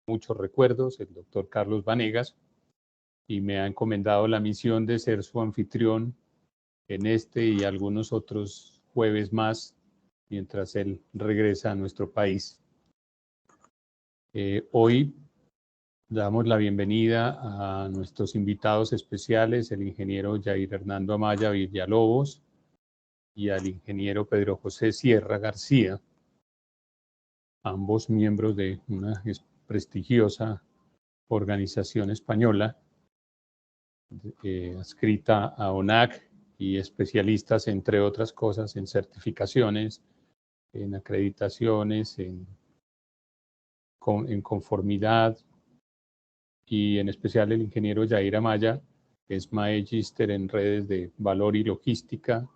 muchos recuerdos, el doctor Carlos Vanegas, y me ha encomendado la misión de ser su anfitrión en este y algunos otros jueves más, mientras él regresa a nuestro país. Hoy damos la bienvenida a nuestros invitados especiales, el ingeniero Jair Hernando Amaya Villalobos y al ingeniero Pedro José Sierra García, ambos miembros de una prestigiosa organización española adscrita a ONAC y especialistas, entre otras cosas, en certificaciones, en acreditaciones, en conformidad, y en especial el ingeniero Jair Amaya, que es Magister en redes de valor y logística,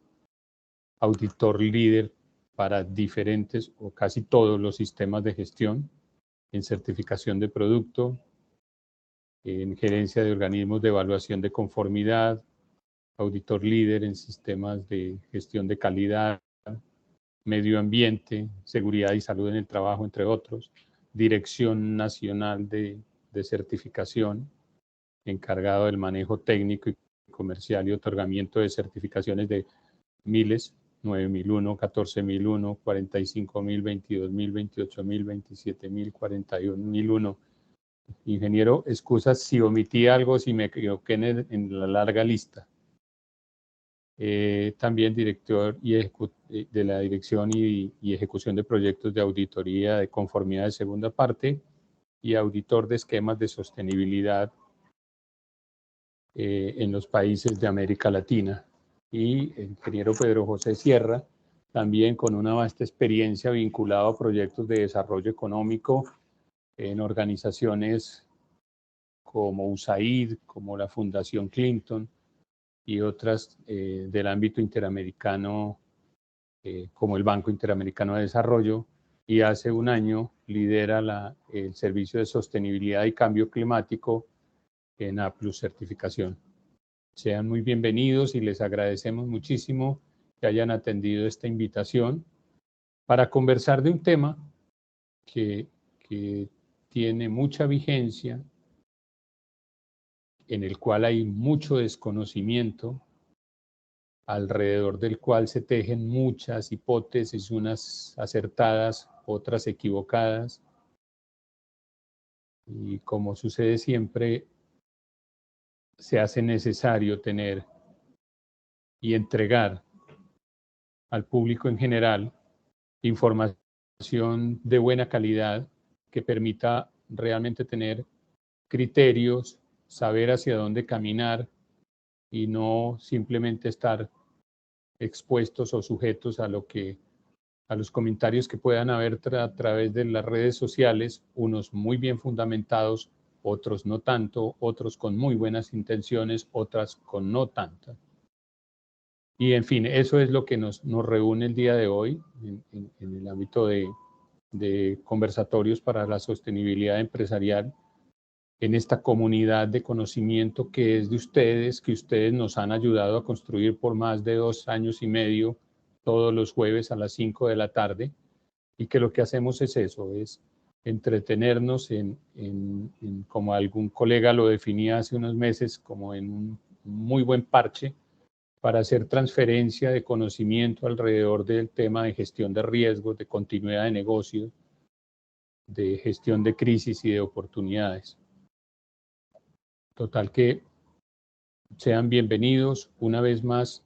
auditor líder para diferentes o casi todos los sistemas de gestión, en certificación de producto, en gerencia de organismos de evaluación de conformidad, auditor líder en sistemas de gestión de calidad, medio ambiente, seguridad y salud en el trabajo, entre otros, Dirección Nacional de Certificación, encargado del manejo técnico y comercial y otorgamiento de certificaciones de miles, 9.001, 14.001, 45.000, 22.000, 28.000, 27.000, 41.001. Ingeniero, excusas si omití algo, si me equivoqué en la larga lista. También director de la Dirección y Ejecución de Proyectos de Auditoría de Conformidad de segunda parte y auditor de esquemas de sostenibilidad en los países de América Latina. Y el ingeniero Pedro José Sierra, también con una vasta experiencia vinculada a proyectos de desarrollo económico en organizaciones como USAID, como la Fundación Clinton y otras del ámbito interamericano, como el Banco Interamericano de Desarrollo, y hace un año lidera el Servicio de Sostenibilidad y Cambio Climático en A+ Certificación. Sean muy bienvenidos y les agradecemos muchísimo que hayan atendido esta invitación para conversar de un tema que tiene mucha vigencia, en el cual hay mucho desconocimiento, alrededor del cual se tejen muchas hipótesis, unas acertadas, otras equivocadas. Y como sucede siempre, se hace necesario tener y entregar al público en general información de buena calidad que permita realmente tener criterios, saber hacia dónde caminar y no simplemente estar expuestos o sujetos a los comentarios que puedan haber a través de las redes sociales, unos muy bien fundamentados, otros no tanto, otros con muy buenas intenciones, otras con no tantas. Y en fin, eso es lo que nos reúne el día de hoy en el ámbito de conversatorios para la sostenibilidad empresarial, en esta comunidad de conocimiento que es de ustedes, que ustedes nos han ayudado a construir por más de 2 años y medio, todos los jueves a las 5 de la tarde, y que lo que hacemos es eso, es entretenernos como algún colega lo definía hace unos meses, como en un muy buen parche, para hacer transferencia de conocimiento alrededor del tema de gestión de riesgos, de continuidad de negocios, de gestión de crisis y de oportunidades. Total que sean bienvenidos. Una vez más,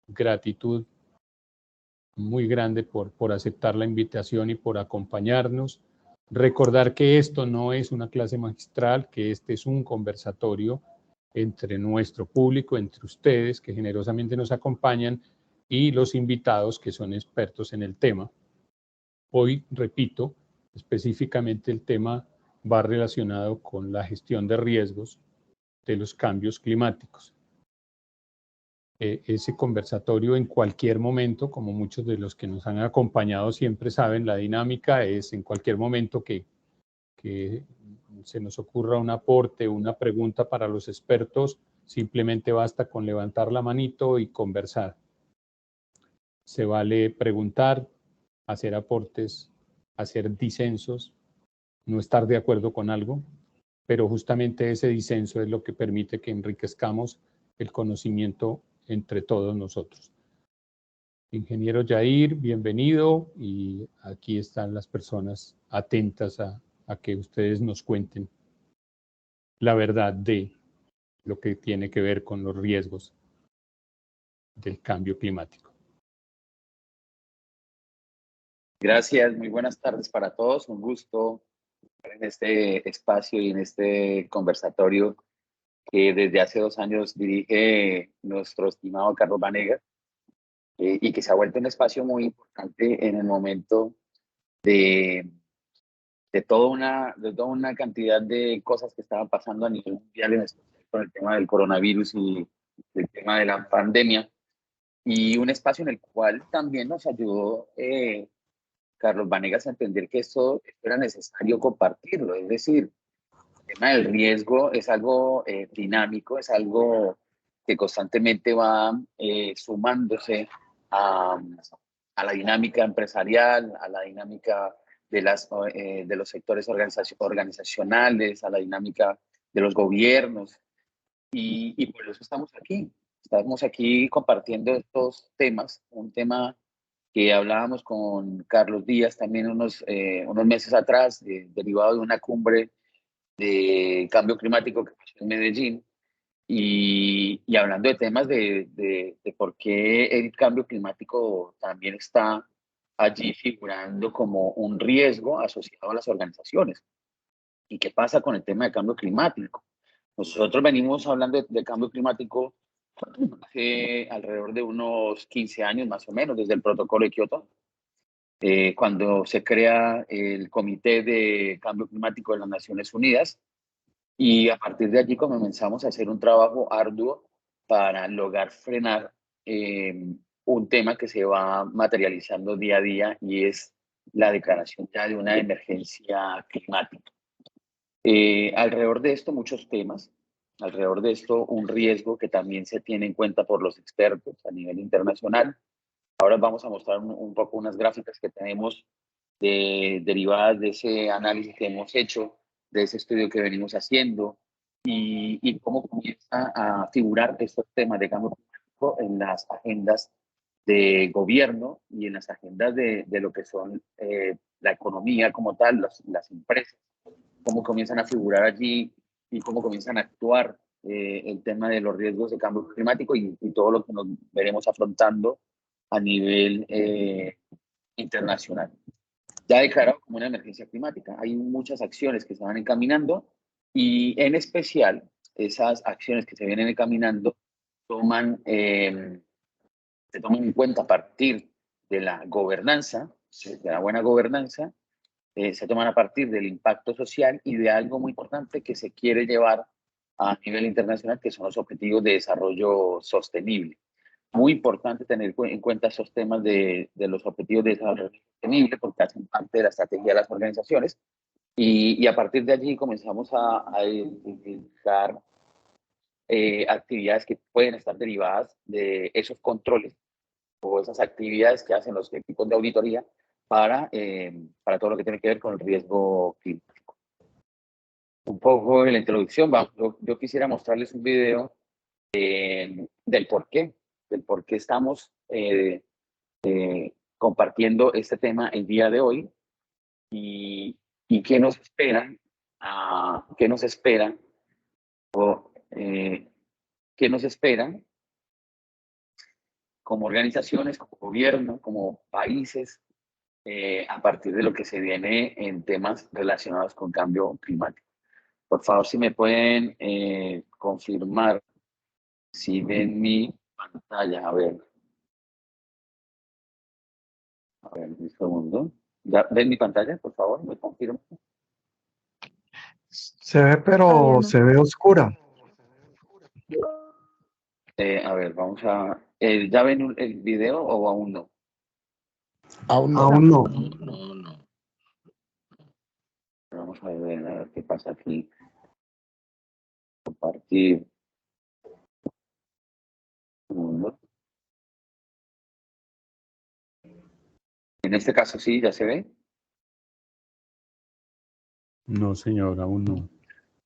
gratitud muy grande por aceptar la invitación y por acompañarnos. Recordar que esto no es una clase magistral, que este es un conversatorio entre nuestro público, entre ustedes que generosamente nos acompañan y los invitados que son expertos en el tema. Hoy, repito, específicamente el tema va relacionado con la gestión de riesgos de los cambios climáticos. Ese conversatorio en cualquier momento, como muchos de los que nos han acompañado siempre saben, la dinámica es en cualquier momento que se nos ocurra un aporte, una pregunta para los expertos, simplemente basta con levantar la manito y conversar. Se vale preguntar, hacer aportes, hacer disensos, no estar de acuerdo con algo, pero justamente ese disenso es lo que permite que enriquezcamos el conocimiento entre todos nosotros. Ingeniero Jair, bienvenido, y aquí están las personas atentas a que ustedes nos cuenten la verdad de lo que tiene que ver con los riesgos del cambio climático. Gracias, muy buenas tardes para todos. Un gusto estar en este espacio y en este conversatorio que desde hace 2 años dirige nuestro estimado Carlos Vanegas, y que se ha vuelto un espacio muy importante en el momento de, de toda una cantidad de cosas que estaban pasando a nivel mundial, en especial con el tema del coronavirus y el tema de la pandemia, y un espacio en el cual también nos ayudó Carlos Vanegas a entender que esto era necesario compartirlo. Es decir, el tema del riesgo es algo dinámico, es algo que constantemente va sumándose a, a la dinámica empresarial, a la dinámica de los sectores organizacionales, a la dinámica de los gobiernos. Y por eso estamos aquí. Estamos aquí compartiendo estos temas, un tema que hablábamos con Carlos Díaz también unos meses atrás, derivado de una cumbre de cambio climático que pasó en Medellín, y hablando de temas de por qué el cambio climático también está allí figurando como un riesgo asociado a las organizaciones. ¿Y qué pasa con el tema de cambio climático? Nosotros venimos hablando de cambio climático hace alrededor de unos 15 años más o menos, desde el protocolo de Kioto, cuando se crea el Comité de Cambio Climático de las Naciones Unidas, y a partir de allí comenzamos a hacer un trabajo arduo para lograr frenar un tema que se va materializando día a día, y es la declaración ya de una emergencia climática. Alrededor de esto muchos temas, alrededor de esto un riesgo que también se tiene en cuenta por los expertos a nivel internacional. Ahora vamos a mostrar un poco unas gráficas que tenemos derivadas de ese análisis que hemos hecho, de ese estudio que venimos haciendo, y cómo comienza a figurar estos temas de cambio climático en las agendas de gobierno y en las agendas de lo que son la economía como tal, las empresas, cómo comienzan a figurar allí y cómo comienzan a actuar el tema de los riesgos de cambio climático, y todo lo que nos veremos afrontando a nivel internacional. Ya declarado como una emergencia climática, hay muchas acciones que se van encaminando, y en especial esas acciones que se vienen encaminando se toman en cuenta a partir de la gobernanza, de la buena gobernanza, se toman a partir del impacto social y de algo muy importante que se quiere llevar a nivel internacional, que son los objetivos de desarrollo sostenible. Muy importante tener en cuenta esos temas de los objetivos de desarrollo sostenible, porque hacen parte de la estrategia de las organizaciones, y a partir de allí comenzamos a identificar actividades que pueden estar derivadas de esos controles o esas actividades que hacen los equipos de auditoría para todo lo que tiene que ver con el riesgo climático. Un poco de la introducción, yo quisiera mostrarles un video del por qué estamos compartiendo este tema el día de hoy, y qué nos espera, qué nos espera, qué nos espera como organizaciones, como gobierno, como países, a partir de lo que se viene en temas relacionados con cambio climático. Por favor, si me pueden confirmar si ven mi pantalla. A ver, un segundo. ¿Ya ven mi pantalla? Por favor, me confirman. Se ve, pero se ve oscura. A ver, vamos a... ¿Ya ven el video o aún no? Aún no. Vamos a ver qué pasa aquí. Compartir. En este caso sí, ya se ve. No, señor, aún no.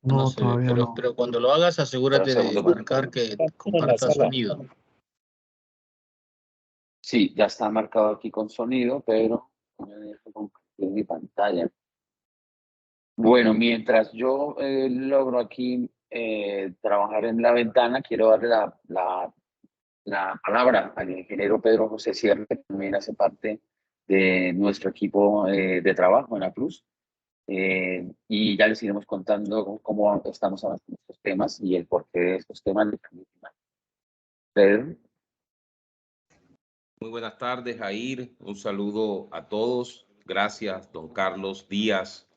No, sé, todavía no. pero cuando lo hagas, asegúrate de Segundo. marcar que comparta sonido. Sí, ya está marcado aquí con sonido, pero no me dejo compartir mi pantalla. Bueno, mientras yo logro aquí trabajar en la ventana, quiero darle la palabra al ingeniero Pedro José Sierra, que también hace parte de nuestro equipo de trabajo en APLUS. Y ya les iremos contando cómo estamos avanzando en estos temas y el porqué de estos temas de cambio climático. Pedro. Muy buenas tardes, Jair. Un saludo a todos. Gracias, don Carlos Díaz,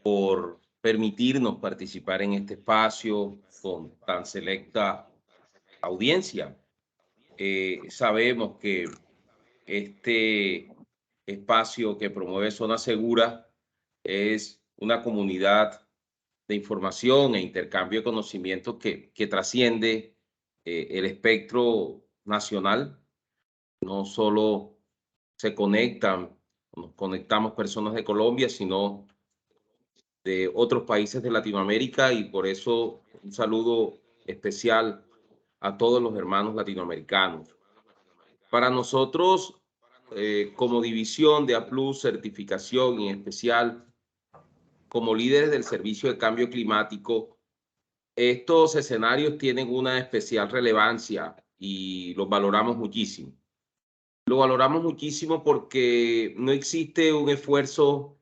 por permitirnos participar en este espacio con tan selecta audiencia. Sabemos que este espacio que promueve Zona Segura es una comunidad de información e intercambio de conocimiento que trasciende el espectro nacional. No solo se conectan, nos conectamos personas de Colombia, sino de otros países de Latinoamérica, y por eso un saludo especial a todos los hermanos latinoamericanos. Para nosotros, como división de APLUS Certificación y en especial como líderes del Servicio de Cambio Climático, estos escenarios tienen una especial relevancia y los valoramos muchísimo. Lo valoramos muchísimo porque no existe un esfuerzo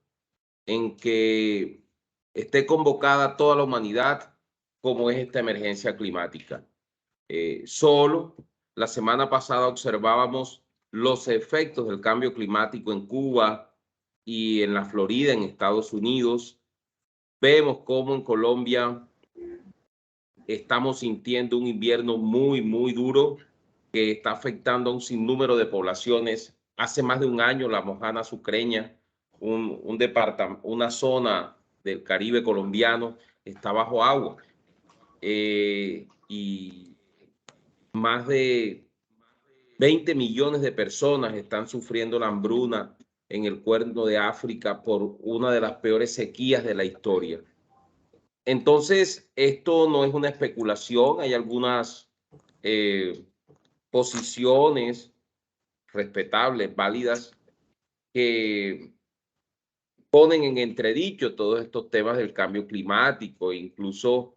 en que esté convocada toda la humanidad como es esta emergencia climática. Solo la semana pasada observábamos los efectos del cambio climático en Cuba y en la Florida, en Estados Unidos. Vemos cómo en Colombia estamos sintiendo un invierno muy, muy duro que está afectando a un sinnúmero de poblaciones. Hace más de un año la Mojana Sucreña, una zona del Caribe colombiano, está bajo agua. Y más de 20 millones de personas están sufriendo la hambruna en el Cuerno de África por una de las peores sequías de la historia. Entonces, esto no es una especulación, hay algunas posiciones respetables, válidas, que ponen en entredicho todos estos temas del cambio climático, incluso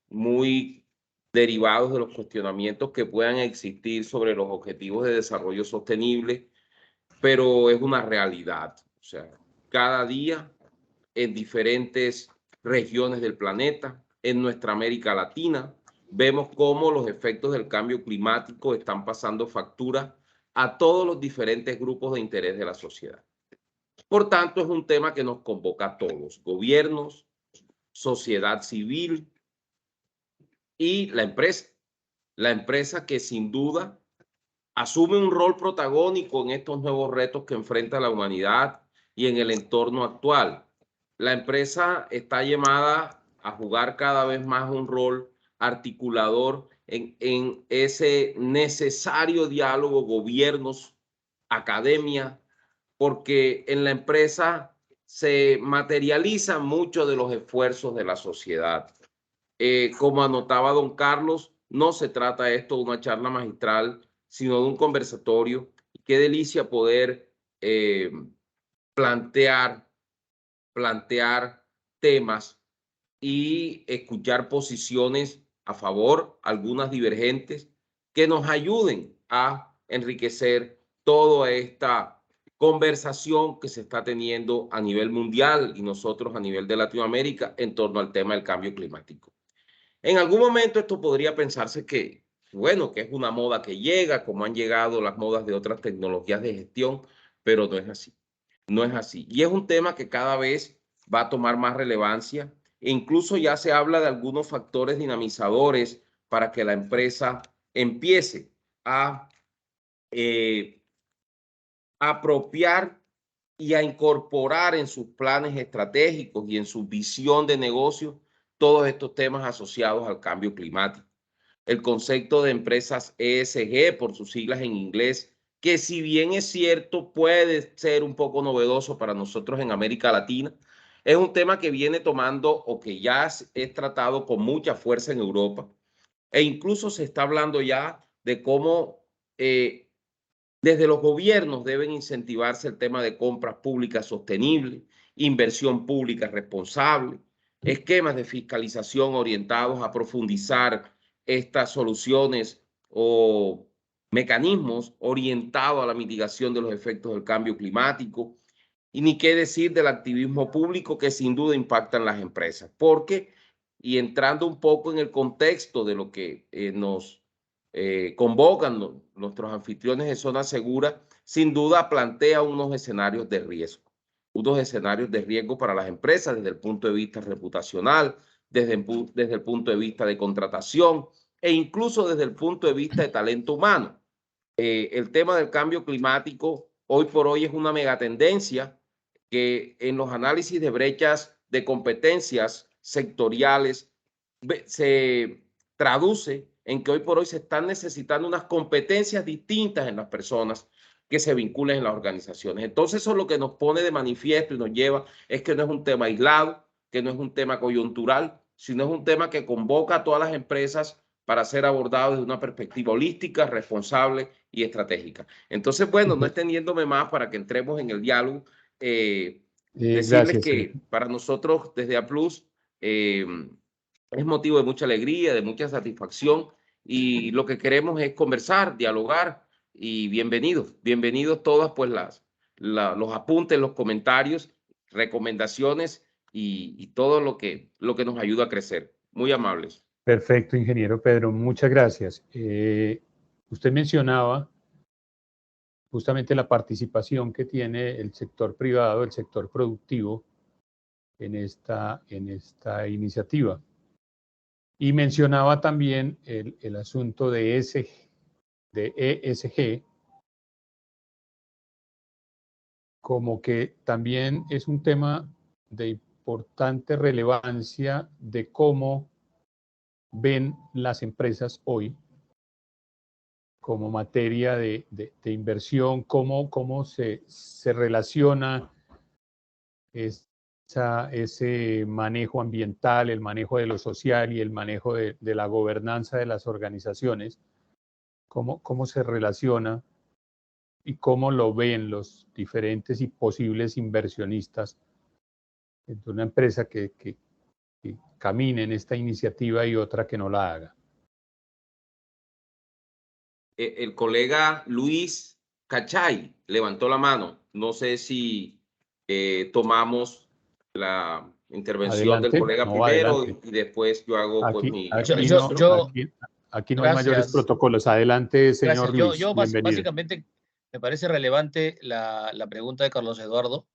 muy derivados de los cuestionamientos que puedan existir sobre los objetivos de desarrollo sostenible, pero es una realidad. O sea, cada día en diferentes regiones del planeta, en nuestra América Latina, vemos cómo los efectos del cambio climático están pasando factura a todos los diferentes grupos de interés de la sociedad. Por tanto, es un tema que nos convoca a todos, gobiernos, sociedad civil y la empresa que sin duda asume un rol protagónico en estos nuevos retos que enfrenta la humanidad y en el entorno actual. La empresa está llamada a jugar cada vez más un rol articulador en ese necesario diálogo gobiernos, academia, porque en la empresa se materializan muchos de los esfuerzos de la sociedad. Como anotaba don Carlos, no se trata esto de una charla magistral, sino de un conversatorio. Qué delicia poder plantear temas y escuchar posiciones a favor, algunas divergentes, que nos ayuden a enriquecer toda esta conversación que se está teniendo a nivel mundial y nosotros a nivel de Latinoamérica en torno al tema del cambio climático. En algún momento esto podría pensarse que, bueno, que es una moda que llega, como han llegado las modas de otras tecnologías de gestión, pero no es así. No es así. Y es un tema que cada vez va a tomar más relevancia. E incluso ya se habla de algunos factores dinamizadores para que la empresa empiece a apropiar y a incorporar en sus planes estratégicos y en su visión de negocio todos estos temas asociados al cambio climático. El concepto de empresas ESG, por sus siglas en inglés, que si bien es cierto puede ser un poco novedoso para nosotros en América Latina, Es un tema que viene tomando o que ya es tratado con mucha fuerza en Europa, e incluso se está hablando ya de cómo desde los gobiernos deben incentivarse el tema de compras públicas sostenibles, inversión pública responsable, esquemas de fiscalización orientados a profundizar estas soluciones o mecanismos orientados a la mitigación de los efectos del cambio climático, y ni qué decir del activismo público que sin duda impacta en las empresas. Porque, y entrando un poco en el contexto de lo que nos convocan nuestros anfitriones de Zona Segura, sin duda plantea unos escenarios de riesgo. Unos escenarios de riesgo para las empresas desde el punto de vista reputacional, desde el punto de vista de contratación e incluso desde el punto de vista de talento humano. El tema del cambio climático hoy por hoy es una megatendencia que en los análisis de brechas de competencias sectoriales se traduce en que hoy por hoy se están necesitando unas competencias distintas en las personas que se vinculen en las organizaciones. Entonces eso es lo que nos pone de manifiesto y nos lleva, es que no es un tema aislado, que no es un tema coyuntural, sino es un tema que convoca a todas las empresas para ser abordado desde una perspectiva holística, responsable y estratégica. Entonces, bueno, no extendiéndome más para que entremos en el diálogo, decirles gracias, que para nosotros desde APLUS es motivo de mucha alegría, de mucha satisfacción, y lo que queremos es conversar, dialogar, y bienvenidos todas pues los apuntes, los comentarios, recomendaciones y todo lo que nos ayuda a crecer. Muy amables. Perfecto, ingeniero Pedro, muchas gracias. Usted mencionaba justamente la participación que tiene el sector privado, el sector productivo en esta iniciativa. Y mencionaba también el asunto de ESG, como que también es un tema de importante relevancia de cómo ven las empresas hoy como materia de inversión, cómo se relaciona ese manejo ambiental, el manejo de lo social y el manejo de la gobernanza de las organizaciones, cómo se relaciona y cómo lo ven los diferentes y posibles inversionistas de una empresa que camine en esta iniciativa y otra que no la haga. El colega Luis Cachay levantó la mano. No sé si tomamos la intervención Adelante. del colega No, primero adelante. y después yo hago Aquí, pues mi... aquí no hay mayores Gracias. protocolos. Adelante, señor Gracias. Luis. Yo bienvenido. básicamente me parece relevante la pregunta de Carlos Eduardo,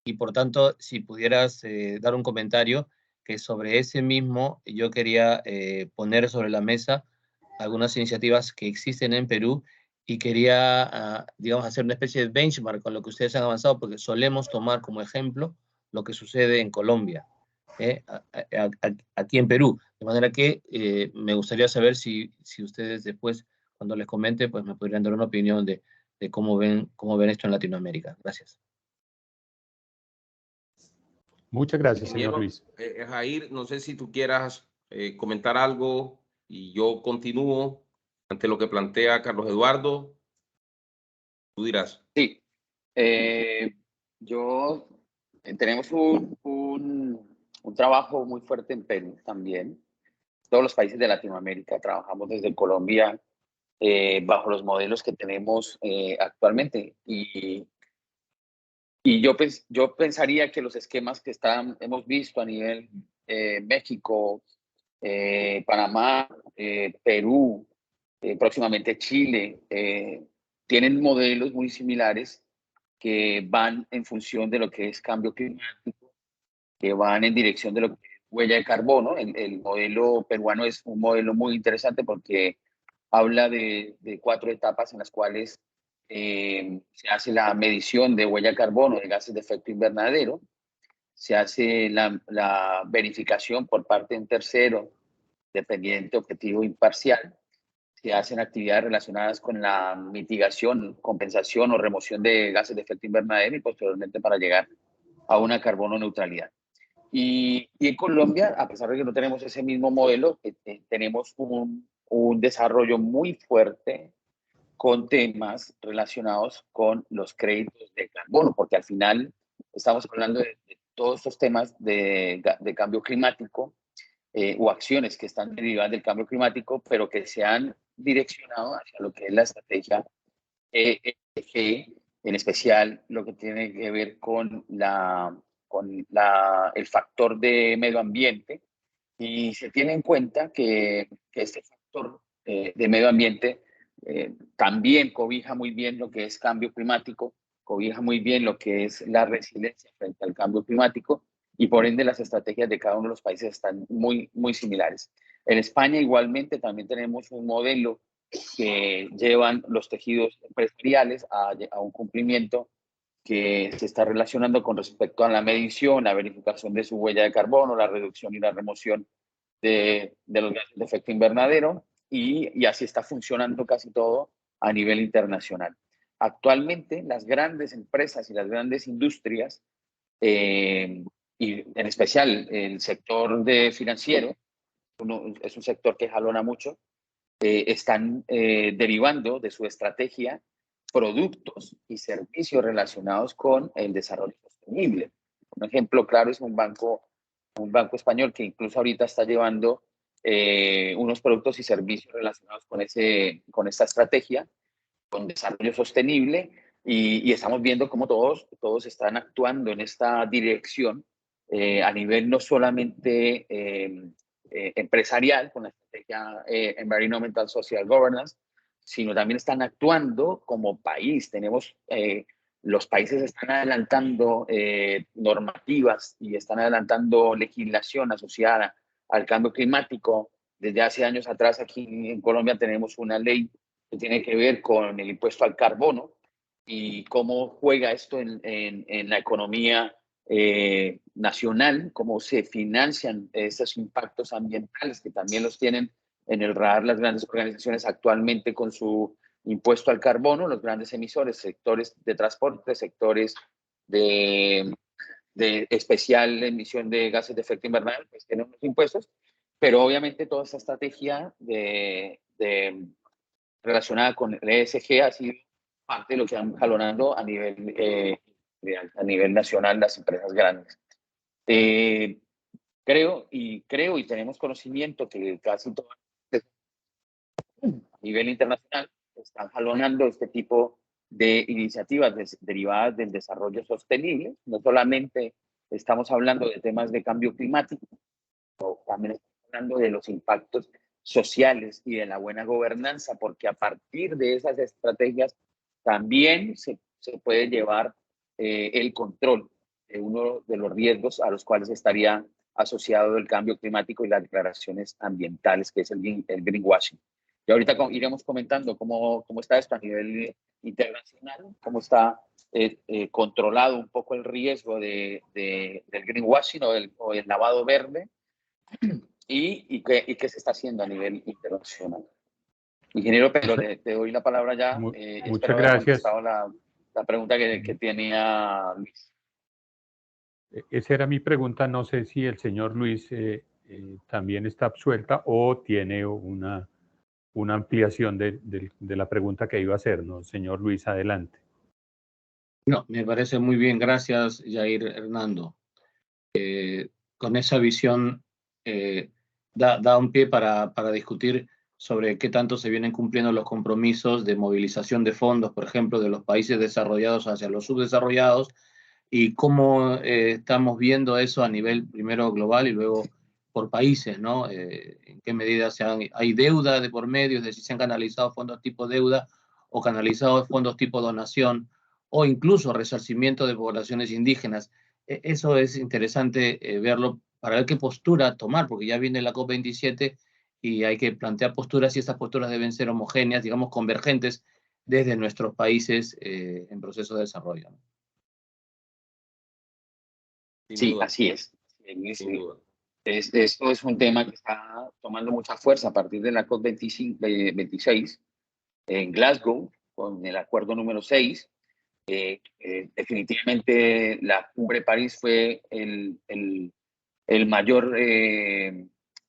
y por tanto, si pudieras dar un comentario que sobre ese mismo yo quería poner sobre la mesa algunas iniciativas que existen en Perú, y quería, digamos, hacer una especie de benchmark con lo que ustedes han avanzado, porque solemos tomar como ejemplo lo que sucede en Colombia, aquí en Perú. De manera que me gustaría saber si ustedes después, cuando les comente, pues me podrían dar una opinión de cómo ven esto en Latinoamérica. Gracias. Muchas gracias, señor Luis. Jair, no sé si tú quieras comentar algo y yo continúo ante lo que plantea Carlos Eduardo. Tú dirás. Sí. Tenemos un trabajo muy fuerte en Perú también. Todos los países de Latinoamérica trabajamos desde Colombia bajo los modelos que tenemos actualmente. Y yo pensaría que los esquemas que hemos visto a nivel México, Panamá, Perú, próximamente Chile, tienen modelos muy similares que van en función de lo que es cambio climático, que van en dirección de lo que es huella de carbono. El modelo peruano es un modelo muy interesante porque habla de 4 etapas en las cuales se hace la medición de huella de carbono de gases de efecto invernadero, se hace la verificación por parte de un tercero, dependiente, objetivo, imparcial, se hacen actividades relacionadas con la mitigación, compensación o remoción de gases de efecto invernadero y posteriormente para llegar a una carbono neutralidad. Y en Colombia, a pesar de que no tenemos ese mismo modelo, tenemos un desarrollo muy fuerte con temas relacionados con los créditos de carbono, porque al final estamos hablando de todos estos temas de cambio climático o acciones que están derivadas del cambio climático, pero que se han direccionado hacia lo que es la estrategia ESG, en especial lo que tiene que ver con el factor de medio ambiente, y se tiene en cuenta que este factor de medio ambiente también cobija muy bien lo que es cambio climático, cobija muy bien lo que es la resiliencia frente al cambio climático, y por ende las estrategias de cada uno de los países están muy, muy similares. En España igualmente también tenemos un modelo que llevan los tejidos empresariales a un cumplimiento que se está relacionando con respecto a la medición, la verificación de su huella de carbono, la reducción y la remoción de los gases de efecto invernadero, y así está funcionando casi todo a nivel internacional. Actualmente, las grandes empresas y las grandes industrias, y en especial el sector financiero, es un sector que jalona mucho, están derivando de su estrategia productos y servicios relacionados con el desarrollo sostenible. Un ejemplo claro es un banco español que incluso ahorita está llevando unos productos y servicios relacionados con esta estrategia, con desarrollo sostenible, y estamos viendo cómo todos están actuando en esta dirección a nivel no solamente empresarial, con la estrategia Environmental Social Governance, sino también están actuando como país. Los países están adelantando normativas y están adelantando legislación asociada al cambio climático. Desde hace años atrás aquí en Colombia tenemos una ley que tiene que ver con el impuesto al carbono y cómo juega esto en la economía nacional, cómo se financian esos impactos ambientales que también los tienen en el radar las grandes organizaciones actualmente con su impuesto al carbono, los grandes emisores, sectores de transporte, sectores de especial emisión de gases de efecto invernadero, pues tienen unos impuestos, pero obviamente toda esa estrategia relacionada con el ESG ha sido parte de lo que han jalonando a nivel nacional las empresas grandes. Creo y tenemos conocimiento que casi todas a nivel internacional están jalonando este tipo de iniciativas derivadas del desarrollo sostenible. No solamente estamos hablando de temas de cambio climático, también estamos hablando de los impactos sociales y de la buena gobernanza, porque a partir de esas estrategias también se puede llevar el control de uno de los riesgos a los cuales estaría asociado el cambio climático y las declaraciones ambientales, que es el greenwashing. Y ahorita iremos comentando cómo está esto a nivel internacional, cómo está controlado un poco el riesgo del greenwashing o del lavado verde, y qué se está haciendo a nivel internacional. Ingeniero Pedro, te doy la palabra ya. Muchas gracias. La pregunta que tenía Luis. Esa era mi pregunta. No sé si el señor Luis también está absuelta o tiene una ampliación de la pregunta que iba a hacer, ¿no? Señor Luis, adelante. No, me parece muy bien. Gracias, Jair Hernando. Con esa visión da un pie para discutir sobre qué tanto se vienen cumpliendo los compromisos de movilización de fondos, por ejemplo, de los países desarrollados hacia los subdesarrollados, y cómo estamos viendo eso a nivel primero global y luego por países, ¿no? En qué medida hay deuda de por medio, es decir, se han canalizado fondos tipo deuda o canalizados fondos tipo donación o incluso resarcimiento de poblaciones indígenas. Eso es interesante verlo para ver qué postura tomar, porque ya viene la COP27 y hay que plantear posturas, y esas posturas deben ser homogéneas, digamos, convergentes desde nuestros países en proceso de desarrollo, ¿no? Sí, así es. Esto es un tema que está tomando mucha fuerza a partir de la COP26 en Glasgow, con el acuerdo número 6. Definitivamente la cumbre de París fue el el mayor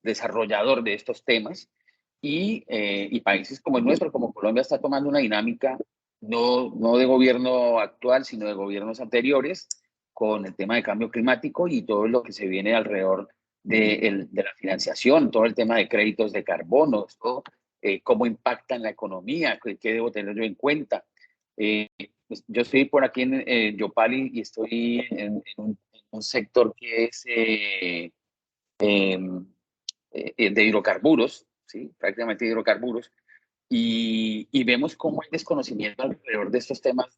desarrollador de estos temas, y países como el nuestro, como Colombia, está tomando una dinámica no de gobierno actual, sino de gobiernos anteriores, con el tema de cambio climático y todo lo que se viene alrededor de la financiación, todo el tema de créditos de carbono, todo, cómo impacta en la economía, qué debo tener yo en cuenta. Pues yo estoy por aquí en Yopal y estoy en un sector que es de hidrocarburos, ¿sí? Prácticamente hidrocarburos, y vemos cómo hay desconocimiento alrededor de estos temas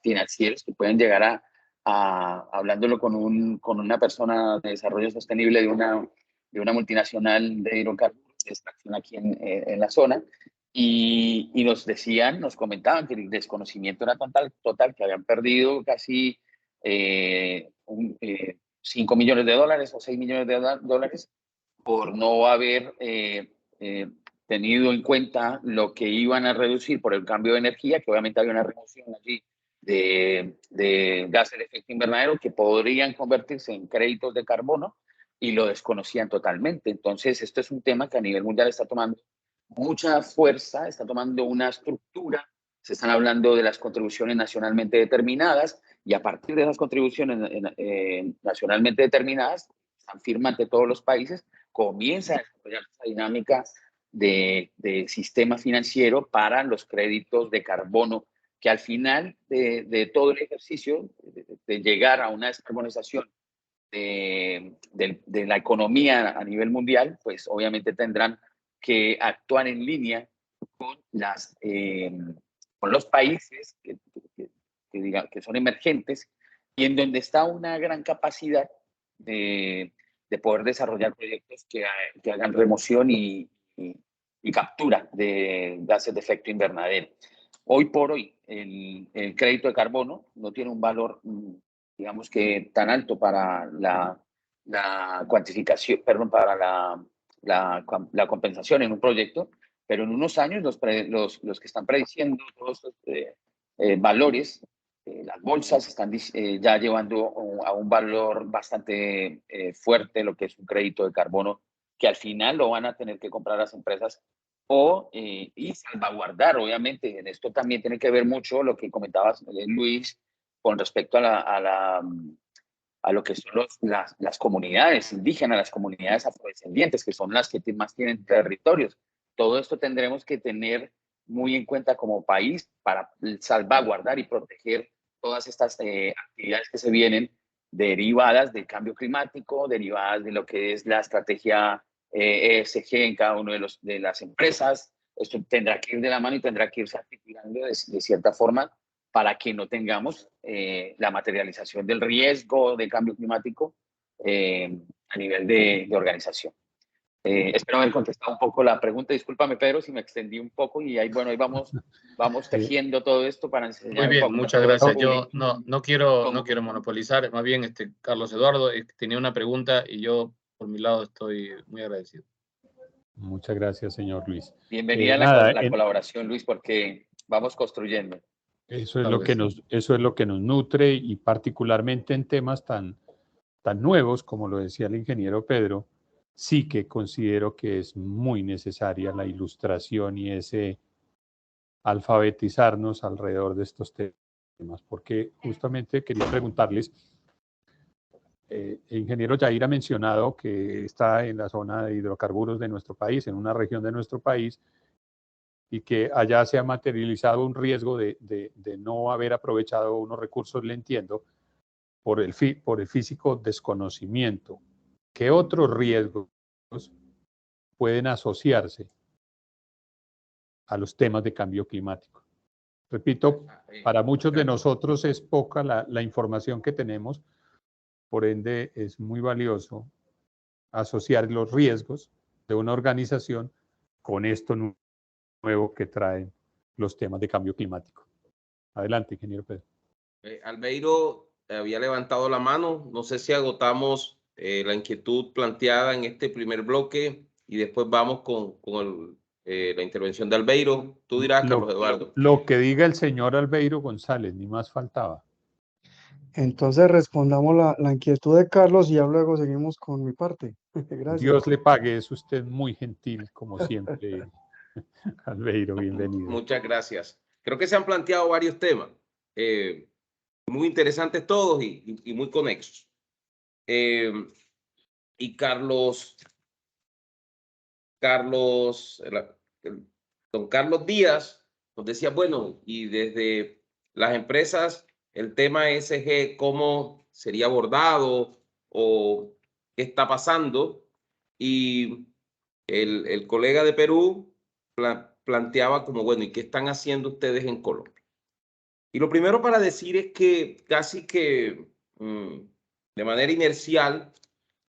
financieros que pueden llegar hablándolo con una persona de desarrollo sostenible de una multinacional de hidrocarburos, de extracción aquí en la zona, y nos comentaban que el desconocimiento era total, que habían perdido casi 5 millones de dólares o 6 millones de dólares por no haber tenido en cuenta lo que iban a reducir por el cambio de energía, que obviamente había una reducción allí de gases de efecto invernadero que podrían convertirse en créditos de carbono, y lo desconocían totalmente. Entonces, esto es un tema que a nivel mundial está tomando mucha fuerza, está tomando una estructura, se están hablando de las contribuciones nacionalmente determinadas, y a partir de esas contribuciones nacionalmente determinadas, están firmes ante todos los países, comienza a desarrollar esa dinámica de sistema financiero para los créditos de carbono, que al final de todo el ejercicio de llegar a una descarbonización de la economía a nivel mundial, pues obviamente tendrán que actuar en línea con los países que son emergentes, y en donde está una gran capacidad de poder desarrollar proyectos que hagan remoción y captura de gases de efecto invernadero. Hoy por hoy, el crédito de carbono no tiene un valor, digamos que tan alto para la cuantificación, perdón, para la compensación en un proyecto, pero en unos años los que están prediciendo todos estos valores, las bolsas están ya llevando a un valor bastante fuerte lo que es un crédito de carbono, que al final lo van a tener que comprar las empresas y salvaguardar. Obviamente, en esto también tiene que ver mucho lo que comentabas, Luis, con respecto a lo que son las comunidades indígenas, las comunidades afrodescendientes, que son las que más tienen territorios. Todo esto tendremos que tener muy en cuenta como país para salvaguardar y proteger todas estas actividades que se vienen derivadas del cambio climático, derivadas de lo que es la estrategia ESG en cada una de las empresas. Esto tendrá que ir de la mano y tendrá que irse articulando de cierta forma para que no tengamos la materialización del riesgo de cambio climático a nivel de organización. Espero haber contestado un poco la pregunta. Discúlpame, Pedro, si me extendí un poco, y ahí vamos tejiendo todo esto para enseñar. Muy bien, un poco muchas gracias. Yo no quiero monopolizar, más bien Carlos Eduardo tenía una pregunta y yo por mi lado estoy muy agradecido. Muchas gracias, señor Luis. Bienvenida a la colaboración, Luis, porque vamos construyendo. Eso es lo que nos nutre, y particularmente en temas tan nuevos como lo decía el ingeniero Pedro, sí que considero que es muy necesaria la ilustración y ese alfabetizarnos alrededor de estos temas, porque justamente quería preguntarles, el ingeniero Yair ha mencionado que está en la zona de hidrocarburos de nuestro país, en una región de nuestro país, y que allá se ha materializado un riesgo de no haber aprovechado unos recursos, le entiendo, por el físico desconocimiento. ¿Qué otros riesgos pueden asociarse a los temas de cambio climático? Repito, para muchos de nosotros es poca la información que tenemos, por ende es muy valioso asociar los riesgos de una organización con esto nuevo que traen los temas de cambio climático. Adelante, ingeniero Pedro. Albeiro había levantado la mano. No sé si agotamos la inquietud planteada en este primer bloque y después vamos con la intervención de Albeiro. Tú dirás, Carlos Eduardo. Lo que diga el señor Albeiro González, ni más faltaba. Entonces respondamos la inquietud de Carlos y ya luego seguimos con mi parte. Gracias. Dios le pague, es usted muy gentil, como siempre. Albeiro, bienvenido. Muchas gracias. Creo que se han planteado varios temas, muy interesantes todos y muy conexos. Y don Carlos Díaz nos decía, bueno, y desde las empresas, el tema ESG, ¿cómo sería abordado o qué está pasando? Y el colega de Perú planteaba como, bueno, ¿y qué están haciendo ustedes en Colombia? Y lo primero para decir es que casi que de manera inercial,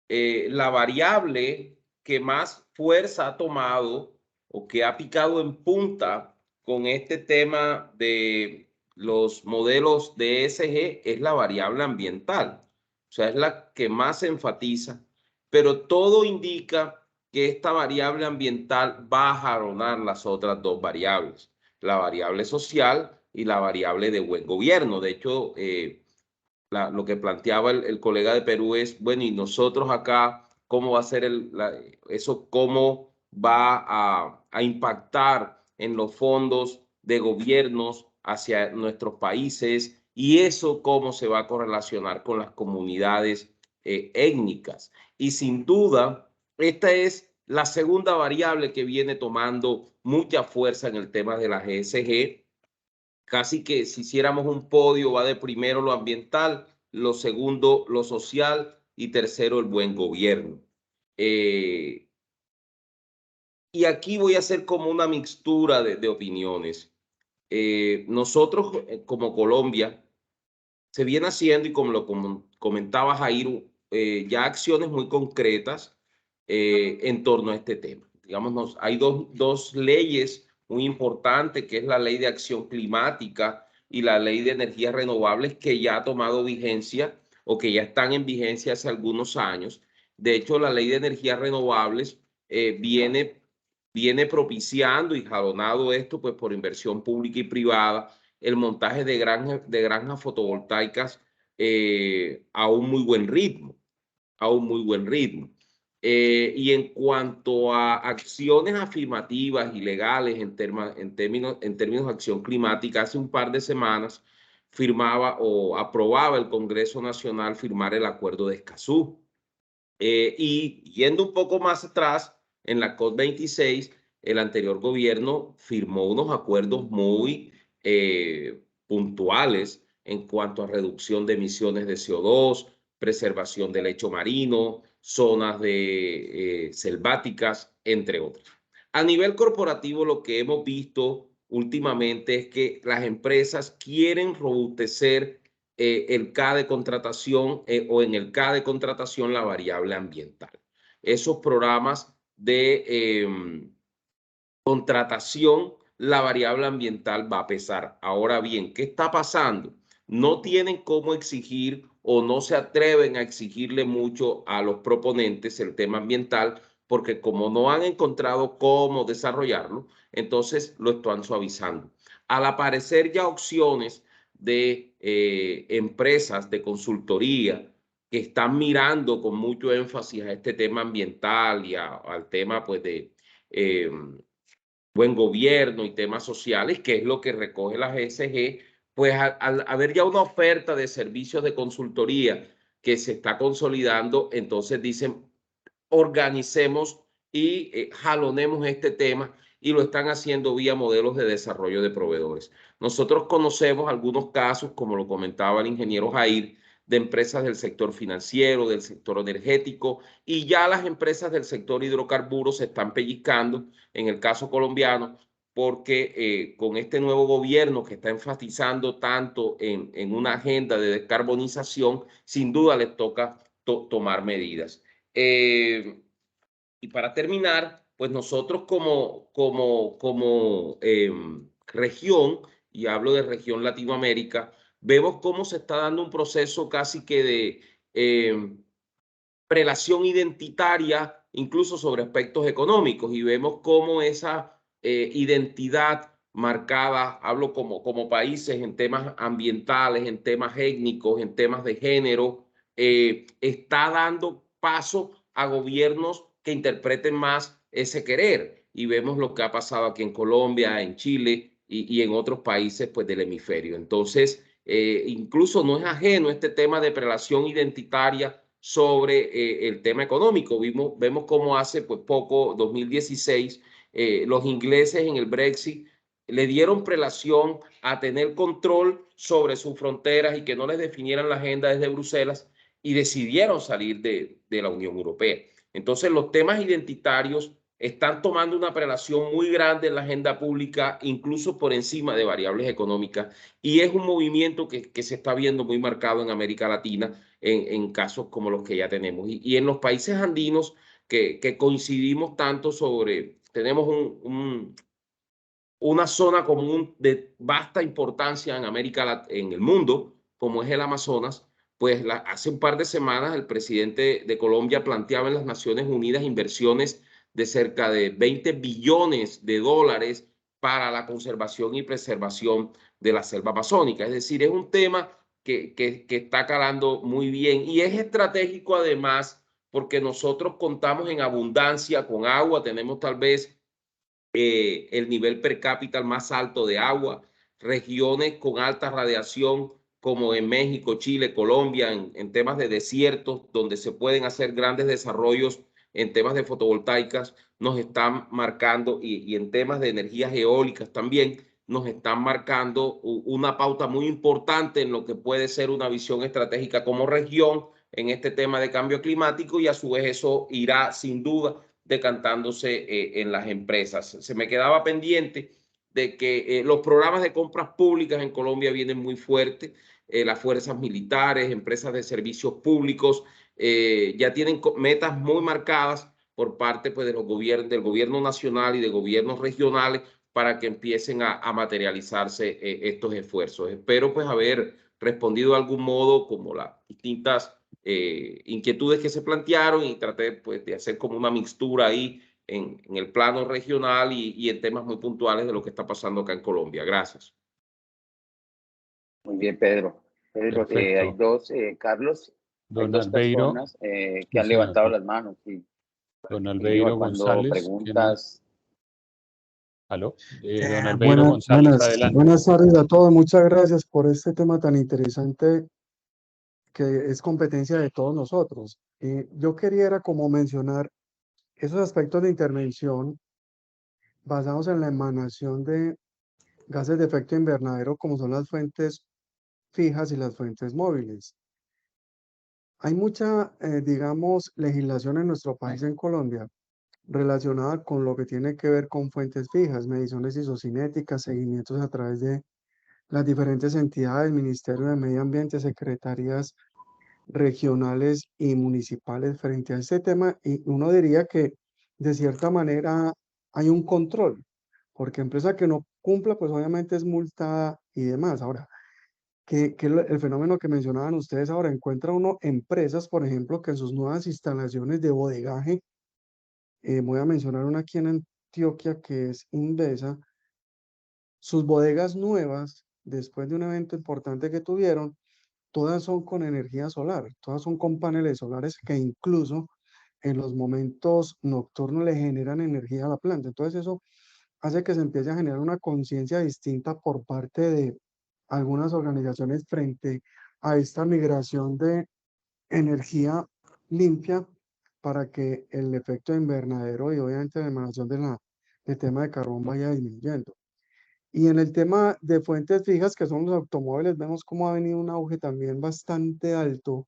la variable que más fuerza ha tomado o que ha picado en punta con este tema de los modelos de ESG es la variable ambiental. O sea, es la que más se enfatiza, pero todo indica que esta variable ambiental va a jaronar las otras dos variables, la variable social y la variable de buen gobierno. De hecho, lo que planteaba el colega de Perú es, bueno, y nosotros acá, ¿cómo va a ser eso? ¿Cómo va a impactar en los fondos de gobiernos hacia nuestros países? Y eso, ¿cómo se va a correlacionar con las comunidades étnicas? Y sin duda, esta es la segunda variable que viene tomando mucha fuerza en el tema de la ESG. Casi que si hiciéramos un podio, va de primero lo ambiental, lo segundo lo social y tercero el buen gobierno. Y aquí voy a hacer como una mixtura de opiniones. Nosotros como Colombia se viene haciendo, y como lo comentaba Jairo, ya acciones muy concretas en torno a este tema. Digamos, hay dos leyes muy importantes, que es la Ley de Acción Climática y la Ley de Energías Renovables, que ya ha tomado vigencia o que ya están en vigencia hace algunos años. De hecho, la Ley de Energías Renovables viene propiciando y jalonado esto pues por inversión pública y privada, el montaje de granjas fotovoltaicas a un muy buen ritmo, y en cuanto a acciones afirmativas y legales en términos de acción climática, hace un par de semanas firmaba o aprobaba el Congreso Nacional firmar el Acuerdo de Escazú. Y yendo un poco más atrás, en la COP26, el anterior gobierno firmó unos acuerdos muy puntuales en cuanto a reducción de emisiones de CO2, preservación del lecho marino, zonas selváticas, entre otras. A nivel corporativo, lo que hemos visto últimamente es que las empresas quieren robustecer el K de contratación o en el K de contratación la variable ambiental. Esos programas de contratación, la variable ambiental va a pesar. Ahora bien, ¿qué está pasando? No tienen cómo exigir o no se atreven a exigirle mucho a los proponentes el tema ambiental, porque como no han encontrado cómo desarrollarlo, entonces lo están suavizando. Al aparecer ya opciones de empresas de consultoría que están mirando con mucho énfasis a este tema ambiental y al tema pues de buen gobierno y temas sociales, que es lo que recoge la ESG, pues al haber ya una oferta de servicios de consultoría que se está consolidando, entonces dicen, organicemos y jalonemos este tema, y lo están haciendo vía modelos de desarrollo de proveedores. Nosotros conocemos algunos casos, como lo comentaba el ingeniero Jair, de empresas del sector financiero, del sector energético, y ya las empresas del sector hidrocarburos se están pellizcando, en el caso colombiano, porque con este nuevo gobierno que está enfatizando tanto en una agenda de descarbonización, sin duda les toca tomar medidas. Y para terminar, pues nosotros como región, y hablo de región Latinoamérica, vemos cómo se está dando un proceso casi que de prelación identitaria, incluso sobre aspectos económicos, y vemos cómo esa identidad marcadas, hablo como países en temas ambientales, en temas étnicos, en temas de género, está dando paso a gobiernos que interpreten más ese querer. Y vemos lo que ha pasado aquí en Colombia, en Chile y en otros países pues, del hemisferio. Entonces, incluso no es ajeno este tema de prelación identitaria sobre el tema económico. Vemos cómo hace pues, poco, 2016, los ingleses en el Brexit le dieron prelación a tener control sobre sus fronteras y que no les definieran la agenda desde Bruselas y decidieron salir de la Unión Europea. Entonces, los temas identitarios están tomando una prelación muy grande en la agenda pública, incluso por encima de variables económicas, y es un movimiento que se está viendo muy marcado en América Latina en casos como los que ya tenemos. Y en los países andinos que coincidimos tanto tenemos una zona común de vasta importancia en el mundo, como es el Amazonas, pues hace un par de semanas el presidente de Colombia planteaba en las Naciones Unidas inversiones de cerca de 20 billones de dólares para la conservación y preservación de la selva amazónica. Es decir, es un tema que está calando muy bien y es estratégico además porque nosotros contamos en abundancia con agua, tenemos tal vez el nivel per cápita más alto de agua, regiones con alta radiación como en México, Chile, Colombia, en temas de desiertos, donde se pueden hacer grandes desarrollos en temas de fotovoltaicas, nos están marcando, y en temas de energías eólicas también, nos están marcando una pauta muy importante en lo que puede ser una visión estratégica como región en este tema de cambio climático y a su vez eso irá sin duda decantándose en las empresas. Se me quedaba pendiente de que los programas de compras públicas en Colombia vienen muy fuertes, las fuerzas militares, empresas de servicios públicos, ya tienen metas muy marcadas por parte pues, de los del gobierno nacional y de gobiernos regionales para que empiecen a materializarse estos esfuerzos. Espero pues haber respondido de algún modo como las distintas inquietudes que se plantearon y traté pues, de hacer como una mixtura ahí en el plano regional y en temas muy puntuales de lo que está pasando acá en Colombia. Gracias. Muy bien, Pedro. Pedro, hay dos, Carlos, hay Don dos Albeiro, personas que sí, han señor. levantado las manos. Y Don Albeiro cuando González. preguntas. ¿Aló? Don Albeiro González, Buenas, adelante. buenas tardes a todos. Muchas gracias por este tema tan interesante que es competencia de todos nosotros. Yo quería era como mencionar esos aspectos de intervención basados en la emanación de gases de efecto invernadero, como son las fuentes fijas y las fuentes móviles. Hay mucha, digamos, legislación en nuestro país, en Colombia, relacionada con lo que tiene que ver con fuentes fijas, mediciones isocinéticas, seguimientos a través de las diferentes entidades, Ministerio de Medio Ambiente, secretarías regionales y municipales frente a este tema, y uno diría que de cierta manera hay un control, porque empresa que no cumpla, pues obviamente es multada y demás. Ahora, el fenómeno que mencionaban ustedes ahora, encuentra uno empresas, por ejemplo, que en sus nuevas instalaciones de bodegaje, voy a mencionar una aquí en Antioquia que es Indesa, sus bodegas nuevas, después de un evento importante que tuvieron, todas son con energía solar, todas son con paneles solares que incluso en los momentos nocturnos le generan energía a la planta. Entonces eso hace que se empiece a generar una conciencia distinta por parte de algunas organizaciones frente a esta migración de energía limpia para que el efecto invernadero y obviamente la emanación del tema de carbón vaya disminuyendo. Y en el tema de fuentes fijas, que son los automóviles, vemos cómo ha venido un auge también bastante alto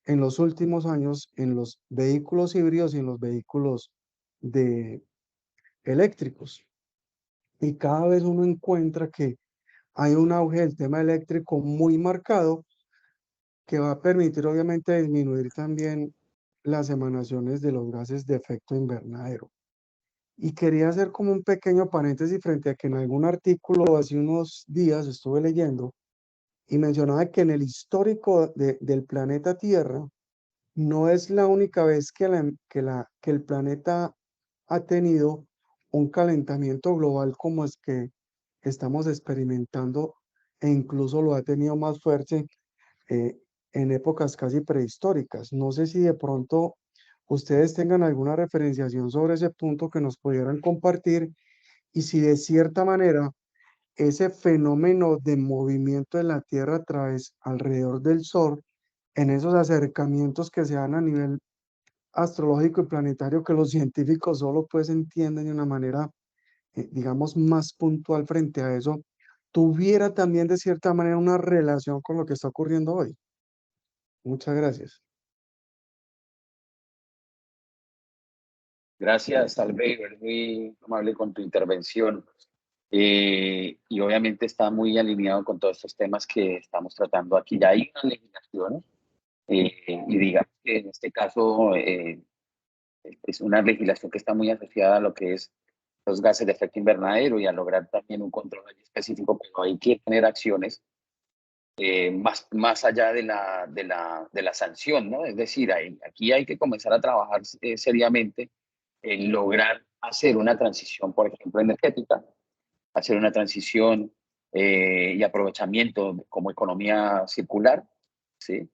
en los últimos años en los vehículos híbridos y en los vehículos eléctricos. Y cada vez uno encuentra que hay un auge del tema eléctrico muy marcado que va a permitir obviamente disminuir también las emanaciones de los gases de efecto invernadero. Y quería hacer como un pequeño paréntesis frente a que en algún artículo hace unos días estuve leyendo y mencionaba que en el histórico del planeta Tierra no es la única vez que el planeta ha tenido un calentamiento global como es que estamos experimentando e incluso lo ha tenido más fuerte eh, en épocas casi prehistóricas. No sé si de pronto ustedes tengan alguna referenciación sobre ese punto que nos pudieran compartir y si de cierta manera ese fenómeno de movimiento de la Tierra a través alrededor del Sol, en esos acercamientos que se dan a nivel astrológico y planetario que los científicos solo pues entienden de una manera, digamos, más puntual frente a eso, tuviera también de cierta manera una relación con lo que está ocurriendo hoy. Muchas gracias. Gracias, Albeiro, muy amable con tu intervención. Y obviamente está muy alineado con todos estos temas que estamos tratando aquí. Ya hay una legislación, y digamos que en este caso es una legislación que está muy asociada a lo que es los gases de efecto invernadero y a lograr también un control específico, pero hay que tener acciones más allá de la sanción, ¿no? Es decir, aquí hay que comenzar a trabajar seriamente en lograr hacer una transición, por ejemplo, energética, hacer una transición y aprovechamiento como economía circular, ¿sí?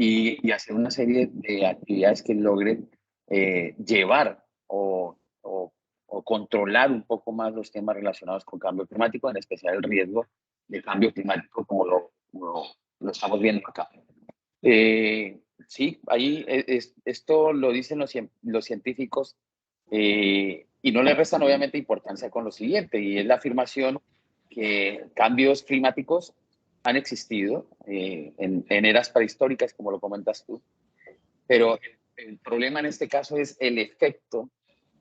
Y hacer una serie de actividades que logren llevar o controlar un poco más los temas relacionados con cambio climático, en especial el riesgo de cambio climático como lo estamos viendo acá. Sí, ahí esto lo dicen los científicos y no le restan obviamente importancia con lo siguiente, y es la afirmación que cambios climáticos han existido en eras prehistóricas, como lo comentas tú, pero el problema en este caso es el efecto,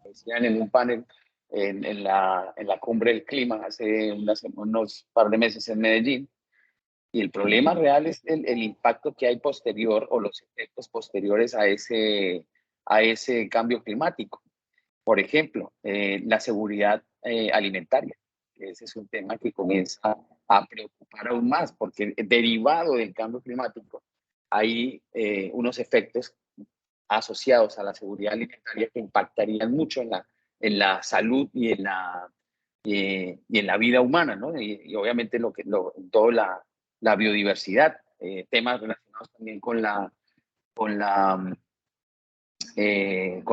decían en un panel en la cumbre del clima hace unos par de meses en Medellín, y el problema real es el impacto que hay posterior o los efectos posteriores a ese cambio climático. Por ejemplo, la seguridad alimentaria. Ese es un tema que comienza a preocupar aún más porque derivado del cambio climático hay unos efectos asociados a la seguridad alimentaria que impactarían mucho en la salud y en la vida humana, ¿no? Y obviamente toda la biodiversidad, temas relacionados también con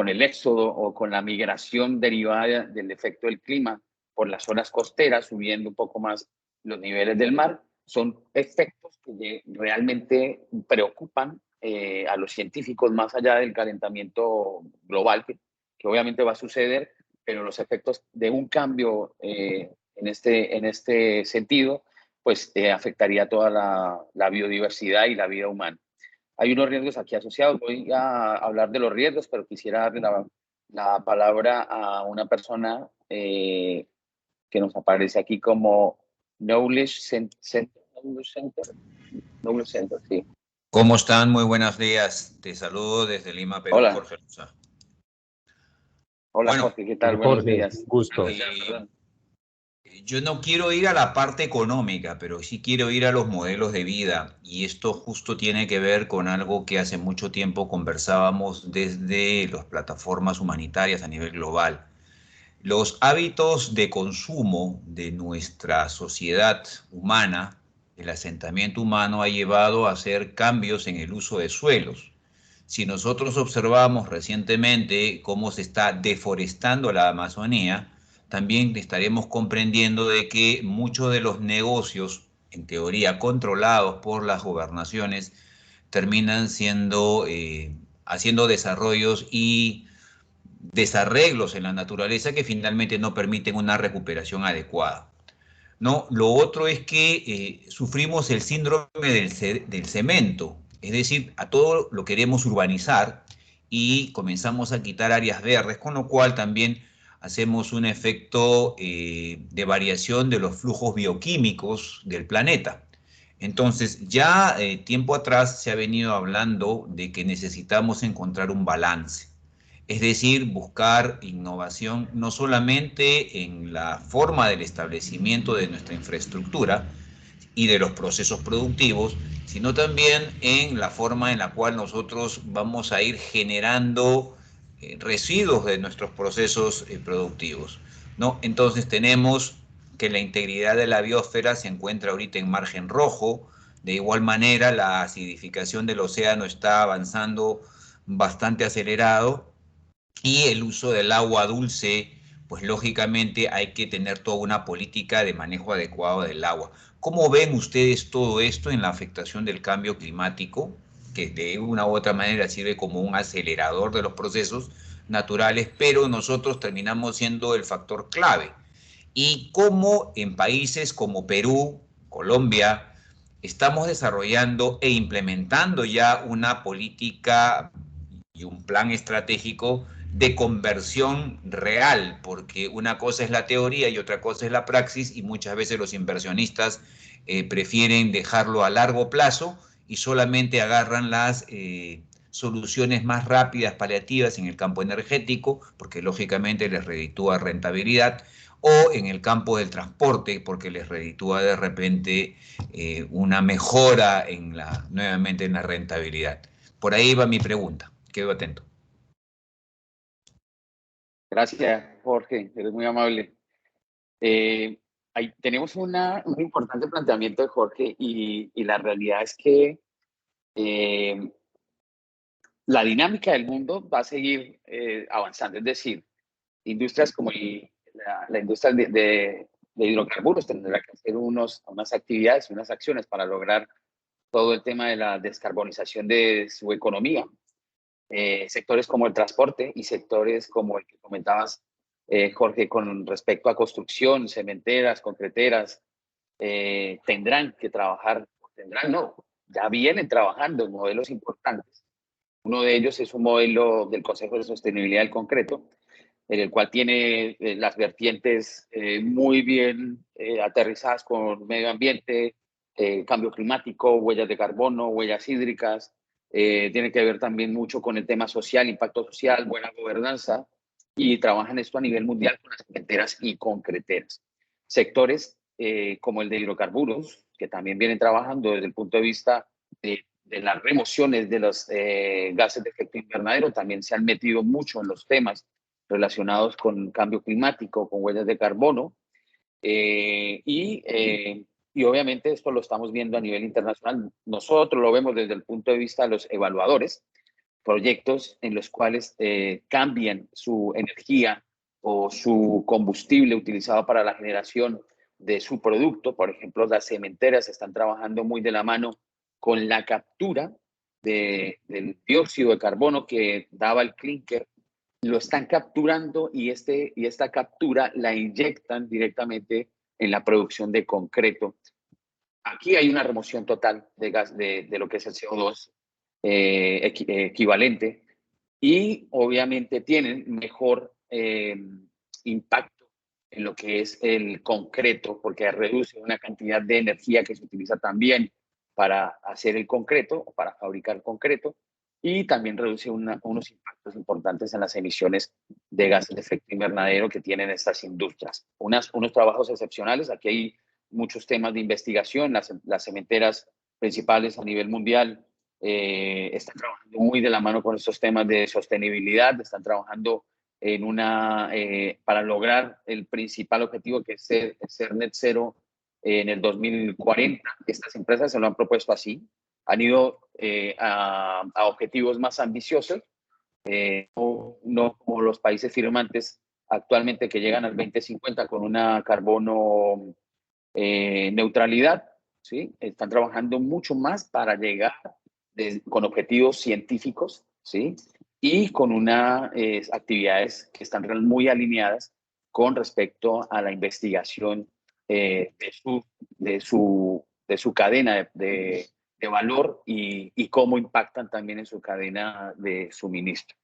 el éxodo o con la migración derivada del efecto del clima por las zonas costeras, subiendo un poco más los niveles del mar, son efectos que realmente preocupan a los científicos más allá del calentamiento global, que obviamente va a suceder, pero los efectos de un cambio en este sentido, pues afectaría toda la biodiversidad y la vida humana. Hay unos riesgos aquí asociados. Voy a hablar de los riesgos, pero quisiera darle la palabra a una persona que nos aparece aquí como Knowledge Center. Knowledge Center, sí. ¿Cómo están? Muy buenos días. Te saludo desde Lima, Perú, Hola. Jorge Luza. Hola, bueno, Jorge, ¿qué tal? Jorge, Buenos días. Gusto. Yo no quiero ir a la parte económica, pero sí quiero ir a los modelos de vida. Y esto justo tiene que ver con algo que hace mucho tiempo conversábamos desde las plataformas humanitarias a nivel global. Los hábitos de consumo de nuestra sociedad humana, el asentamiento humano ha llevado a hacer cambios en el uso de suelos. Si nosotros observamos recientemente cómo se está deforestando la Amazonía, también estaremos comprendiendo de que muchos de los negocios, en teoría controlados por las gobernaciones, terminan haciendo desarrollos y desarreglos en la naturaleza que finalmente no permiten una recuperación adecuada. ¿No? Lo otro es que sufrimos el síndrome del cemento, es decir, a todo lo queremos urbanizar y comenzamos a quitar áreas verdes, con lo cual también hacemos un efecto de variación de los flujos bioquímicos del planeta. Entonces, ya tiempo atrás se ha venido hablando de que necesitamos encontrar un balance. Es decir, buscar innovación no solamente en la forma del establecimiento de nuestra infraestructura y de los procesos productivos, sino también en la forma en la cual nosotros vamos a ir generando residuos de nuestros procesos productivos, ¿no? Entonces tenemos que la integridad de la biosfera se encuentra ahorita en margen rojo. De igual manera, la acidificación del océano está avanzando bastante acelerado y el uso del agua dulce, pues lógicamente hay que tener toda una política de manejo adecuado del agua. ¿Cómo ven ustedes todo esto en la afectación del cambio climático, que de una u otra manera sirve como un acelerador de los procesos naturales, pero nosotros terminamos siendo el factor clave? Y cómo en países como Perú, Colombia, estamos desarrollando e implementando ya una política y un plan estratégico de conversión real, porque una cosa es la teoría y otra cosa es la praxis, y muchas veces los inversionistas prefieren dejarlo a largo plazo y solamente agarran las soluciones más rápidas, paliativas en el campo energético, porque lógicamente les reditúa rentabilidad, o en el campo del transporte, porque les reditúa de repente una mejora nuevamente en la rentabilidad. Por ahí va mi pregunta. Quedo atento. Gracias, Jorge, eres muy amable. Ahí tenemos un importante planteamiento de Jorge y la realidad es que la dinámica del mundo va a seguir avanzando. Es decir, industrias como la industria de hidrocarburos tendrá que hacer unas actividades, unas acciones para lograr todo el tema de la descarbonización de su economía. Sectores como el transporte y sectores como el que comentabas, Jorge, con respecto a construcción, cementeras, concreteras, tendrán que trabajar, ya vienen trabajando en modelos importantes. Uno de ellos es un modelo del Consejo de Sostenibilidad del Concreto, en el cual tiene las vertientes muy bien aterrizadas con medio ambiente, cambio climático, huellas de carbono, huellas hídricas. Tiene que ver también mucho con el tema social, impacto social, buena gobernanza, y trabajan esto a nivel mundial con las cementeras y concreteras. Sectores como el de hidrocarburos, que también vienen trabajando desde el punto de vista de las remociones de los gases de efecto invernadero, también se han metido mucho en los temas relacionados con cambio climático, con huellas de carbono, y obviamente esto lo estamos viendo a nivel internacional. Nosotros lo vemos desde el punto de vista de los evaluadores, proyectos en los cuales cambian su energía o su combustible utilizado para la generación de su producto. Por ejemplo, las cementeras están trabajando muy de la mano con la captura del dióxido de carbono que daba el clinker. Lo están capturando y esta captura la inyectan directamente en la producción de concreto. Aquí hay una remoción total de gas de lo que es el CO2 equivalente, y obviamente tienen mejor impacto en lo que es el concreto, porque reduce una cantidad de energía que se utiliza también para hacer el concreto o para fabricar concreto, y también reduce unos impactos importantes en las emisiones de gases de efecto invernadero que tienen estas industrias. Unos trabajos excepcionales. Aquí hay muchos temas de investigación. Las cementeras principales a nivel mundial están trabajando muy de la mano con estos temas de sostenibilidad, están trabajando para lograr el principal objetivo, que es ser net cero en el 2040. Estas empresas se lo han propuesto así, han ido a objetivos más ambiciosos, no como los países firmantes actualmente, que llegan al 2050 con una carbono neutralidad, ¿sí? Están trabajando mucho más para llegar con objetivos científicos, ¿sí? Y con actividades que están muy alineadas con respecto a la investigación de su cadena de valor y cómo impactan también en su cadena de suministro.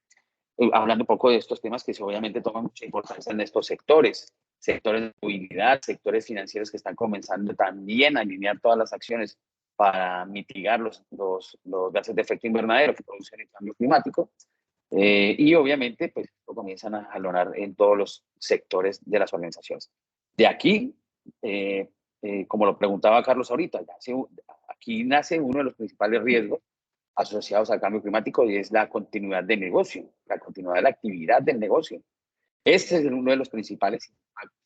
Hablando un poco de estos temas que obviamente toman mucha importancia en estos sectores de movilidad, sectores financieros que están comenzando también a alinear todas las acciones para mitigar los gases de efecto invernadero que producen el cambio climático. Y obviamente, pues, lo comienzan a jalonar en todos los sectores de las organizaciones. De aquí, como lo preguntaba Carlos ahorita, aquí nace uno de los principales riesgos asociados al cambio climático, y es la continuidad del negocio, la continuidad de la actividad del negocio. Este es uno de los principales impactos.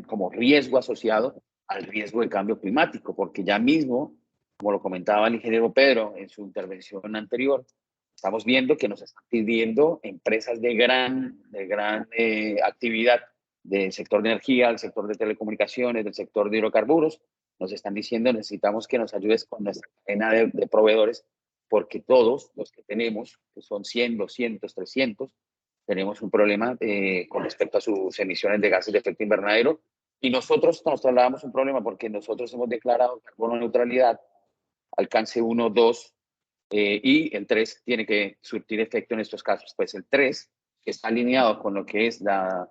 como riesgo asociado al riesgo de cambio climático, porque ya mismo, como lo comentaba el ingeniero Pedro en su intervención anterior, estamos viendo que nos están pidiendo empresas de gran actividad del sector de energía, del sector de telecomunicaciones, del sector de hidrocarburos, nos están diciendo necesitamos que nos ayudes con nuestra cadena de proveedores, porque todos los que tenemos, que son 100, 200, 300, tenemos un problema con respecto a sus emisiones de gases de efecto invernadero, y nosotros nos trasladamos un problema porque nosotros hemos declarado carbono neutralidad, alcance 1, 2, y el 3 tiene que surtir efecto en estos casos. Pues el 3, que está alineado con lo que es la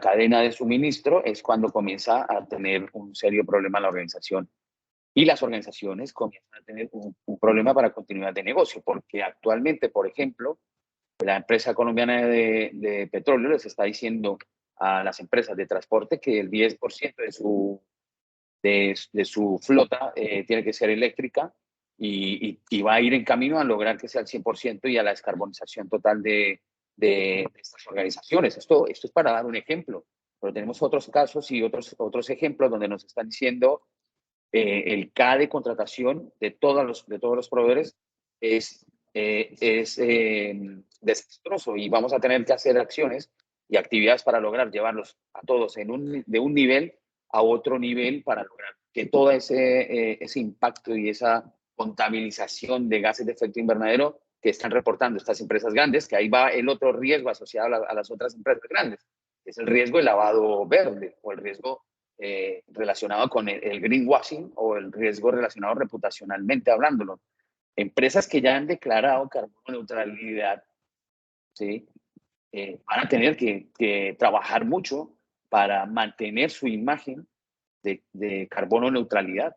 cadena de suministro, es cuando comienza a tener un serio problema la organización. Y las organizaciones comienzan a tener un problema para continuidad de negocio, porque actualmente, por ejemplo, la empresa colombiana de petróleo les está diciendo a las empresas de transporte que el 10% de su flota tiene que ser eléctrica y va a ir en camino a lograr que sea el 100% y a la descarbonización total de estas organizaciones. Esto es para dar un ejemplo, pero tenemos otros casos y otros ejemplos donde nos están diciendo el K de contratación de todos los proveedores es desastroso, y vamos a tener que hacer acciones y actividades para lograr llevarlos a todos de un nivel a otro nivel para lograr que todo ese impacto y esa contabilización de gases de efecto invernadero que están reportando estas empresas grandes, que ahí va el otro riesgo asociado a las otras empresas grandes, que es el riesgo de lavado verde o el riesgo relacionado con el greenwashing o el riesgo relacionado reputacionalmente hablándolo. Empresas que ya han declarado carbono neutralidad, ¿sí? Van a tener que trabajar mucho para mantener su imagen de carbono neutralidad,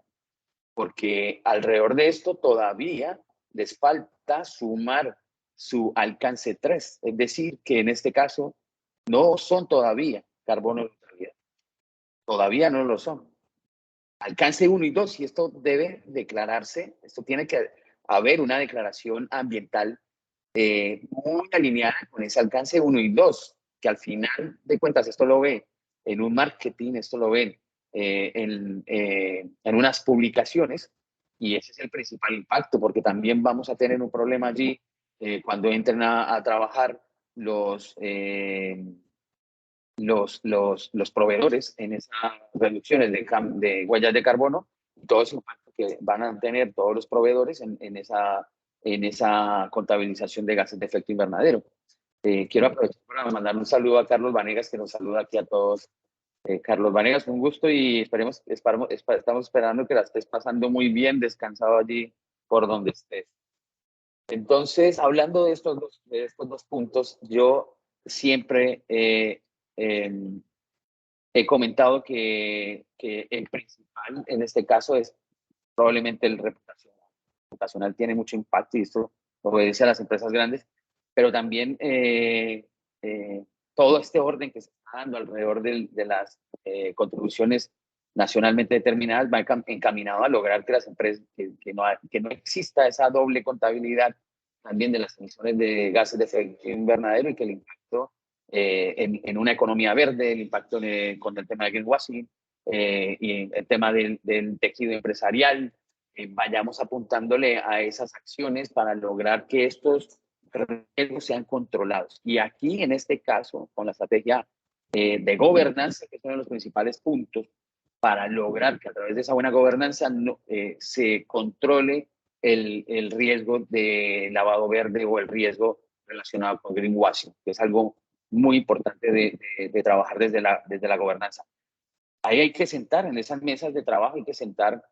porque alrededor de esto todavía les falta sumar su alcance 3, es decir, que en este caso no son todavía carbono neutralidad, todavía no lo son. Alcance 1 y 2, y esto debe declararse, esto tiene que haber una declaración ambiental muy alineada con ese alcance 1 y 2, que al final de cuentas esto lo ve en un marketing, esto lo ven en unas publicaciones, y ese es el principal impacto, porque también vamos a tener un problema allí cuando entren a trabajar los proveedores en esas reducciones de huellas de carbono, todo ese impacto que van a tener todos los proveedores en esa contabilización de gases de efecto invernadero. Quiero aprovechar para mandar un saludo a Carlos Vanegas, que nos saluda aquí a todos. Carlos Vanegas, un gusto, y estamos esperando que la estés pasando muy bien, descansado allí por donde estés. Entonces, hablando de estos dos puntos, yo siempre he comentado que el principal en este caso es probablemente el reputacional. El reputacional tiene mucho impacto, y esto obedece a las empresas grandes, pero también todo este orden que se está dando alrededor de las contribuciones nacionalmente determinadas va encaminado a lograr que las empresas, que no exista esa doble contabilidad también de las emisiones de gases de efecto invernadero, y que el impacto en una economía verde, el impacto con el tema de greenwashing y el tema del tejido empresarial, vayamos apuntándole a esas acciones para lograr que estos riesgos sean controlados. Y aquí, en este caso, con la estrategia de gobernanza, que son los principales puntos, para lograr que a través de esa buena gobernanza se controle el riesgo de lavado verde o el riesgo relacionado con greenwashing, que es algo muy importante de trabajar desde la gobernanza. Ahí hay que sentar en esas mesas de trabajo, hay que sentar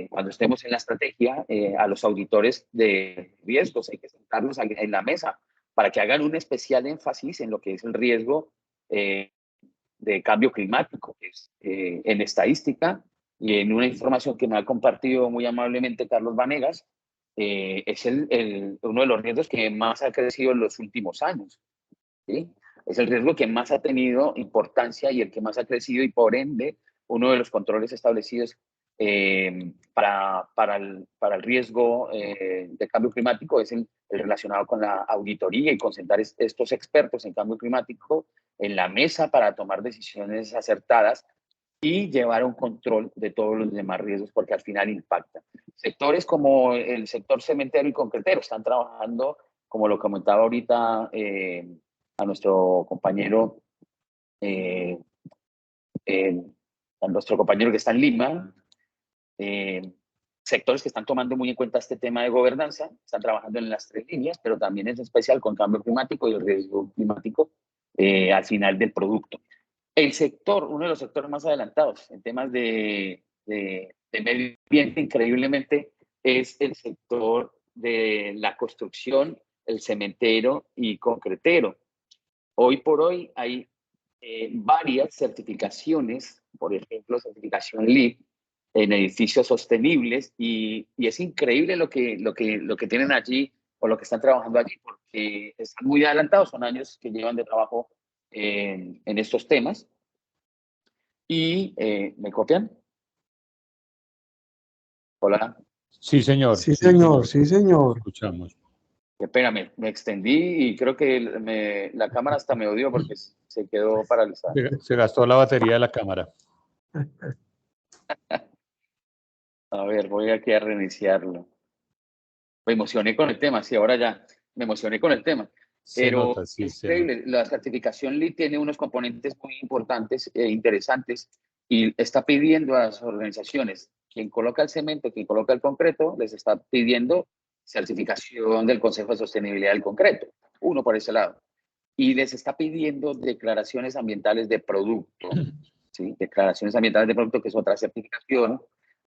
cuando estemos en la estrategia a los auditores de riesgos, hay que sentarlos en la mesa para que hagan un especial énfasis en lo que es el riesgo de cambio climático, que es en estadística y en una información que me ha compartido muy amablemente Carlos Vanegas, es uno de los riesgos que más ha crecido en los últimos años, ¿sí? Es el riesgo que más ha tenido importancia y el que más ha crecido, y por ende uno de los controles establecidos para el riesgo de cambio climático es el relacionado con la auditoría y con sentar estos expertos en cambio climático en la mesa para tomar decisiones acertadas y llevar un control de todos los demás riesgos, porque al final impactan. Sectores como el sector cementero y concretero están trabajando, como lo comentaba ahorita a nuestro compañero, que está en Lima, sectores que están tomando muy en cuenta este tema de gobernanza, están trabajando en las 3 líneas, pero también es especial con cambio climático y el riesgo climático al final del producto. El sector, uno de los sectores más adelantados en temas de medio ambiente, increíblemente, es el sector de la construcción, el cementero y concretero. Hoy por hoy hay varias certificaciones, por ejemplo, certificación LEED en edificios sostenibles y es increíble lo que tienen allí o lo que están trabajando allí, porque están muy adelantados, son años que llevan de trabajo en estos temas. Y, ¿me copian? Hola. Sí, señor. Sí, señor, sí, señor. Escuchamos. Espérame, me extendí y creo que la cámara hasta me odió porque se quedó paralizada. Se gastó la batería de la cámara. A ver, voy aquí a reiniciarlo. Me emocioné con el tema, sí, ahora ya. Me emocioné con el tema. Se nota, sí, es increíble. La certificación LEED tiene unos componentes muy importantes e interesantes y está pidiendo a las organizaciones, quien coloca el cemento, quien coloca el concreto, les está pidiendo certificación del Consejo de Sostenibilidad del Concreto, uno por ese lado. Y les está pidiendo declaraciones ambientales de producto, ¿sí? Declaraciones ambientales de producto, que es otra certificación,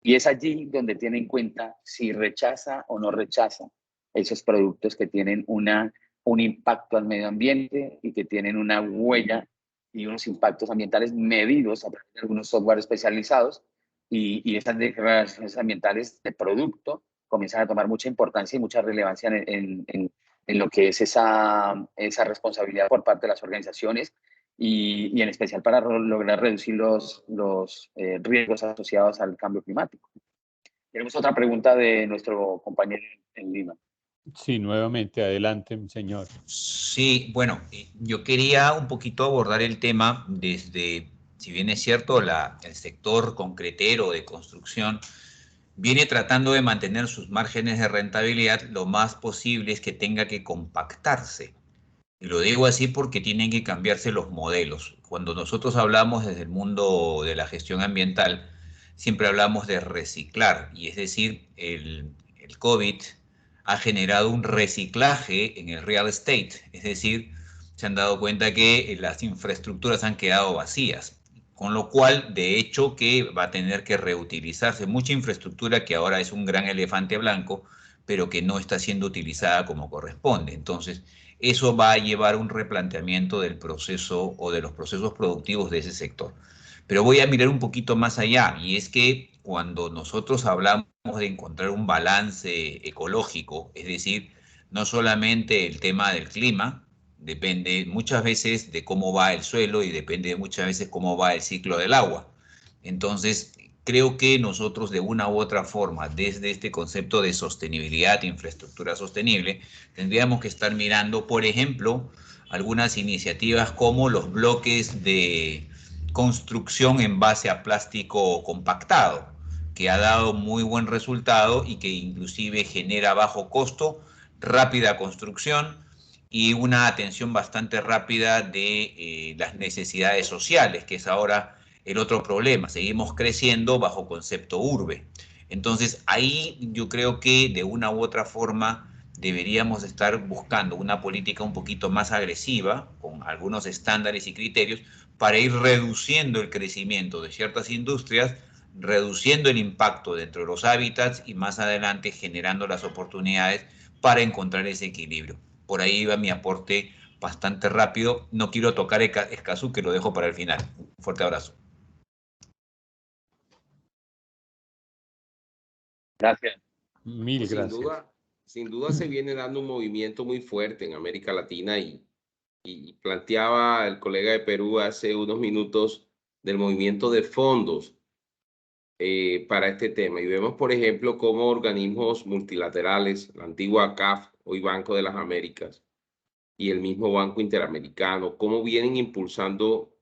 y es allí donde tiene en cuenta si rechaza o no rechaza esos productos que tienen un impacto al medio ambiente y que tienen una huella y unos impactos ambientales medidos a través de algunos software especializados, y estas declaraciones ambientales de producto comienzan a tomar mucha importancia y mucha relevancia en lo que es esa responsabilidad por parte de las organizaciones y en especial para lograr reducir los riesgos asociados al cambio climático. Tenemos otra pregunta de nuestro compañero en Lima. Sí, nuevamente, adelante, señor. Sí, bueno, yo quería un poquito abordar el tema desde, si bien es cierto, el sector concretero de construcción viene tratando de mantener sus márgenes de rentabilidad lo más posible, es que tenga que compactarse. Y lo digo así porque tienen que cambiarse los modelos. Cuando nosotros hablamos desde el mundo de la gestión ambiental, siempre hablamos de reciclar, y es decir, el COVID ha generado un reciclaje en el real estate, es decir, se han dado cuenta que las infraestructuras han quedado vacías, con lo cual, de hecho, que va a tener que reutilizarse mucha infraestructura que ahora es un gran elefante blanco, pero que no está siendo utilizada como corresponde. Entonces, eso va a llevar un replanteamiento del proceso o de los procesos productivos de ese sector. Pero voy a mirar un poquito más allá, y es que cuando nosotros hablamos de encontrar un balance ecológico, es decir, no solamente el tema del clima, depende muchas veces de cómo va el suelo y depende muchas veces cómo va el ciclo del agua. Entonces, creo que nosotros de una u otra forma, desde este concepto de sostenibilidad, infraestructura sostenible, tendríamos que estar mirando, por ejemplo, algunas iniciativas como los bloques de construcción en base a plástico compactado, que ha dado muy buen resultado y que inclusive genera bajo costo, rápida construcción y una atención bastante rápida de las necesidades sociales, que es ahora el otro problema. Seguimos creciendo bajo concepto urbe. Entonces, ahí yo creo que de una u otra forma deberíamos estar buscando una política un poquito más agresiva, con algunos estándares y criterios, para ir reduciendo el crecimiento de ciertas industrias, reduciendo el impacto dentro de los hábitats y más adelante generando las oportunidades para encontrar ese equilibrio. Por ahí va mi aporte bastante rápido. No quiero tocar Escazú, que lo dejo para el final. Un fuerte abrazo. Gracias. Mil gracias. Sin duda se viene dando un movimiento muy fuerte en América Latina y planteaba el colega de Perú hace unos minutos del movimiento de fondos para este tema. Y vemos, por ejemplo, cómo organismos multilaterales, la antigua CAF, hoy Banco de las Américas, y el mismo Banco Interamericano, cómo vienen impulsando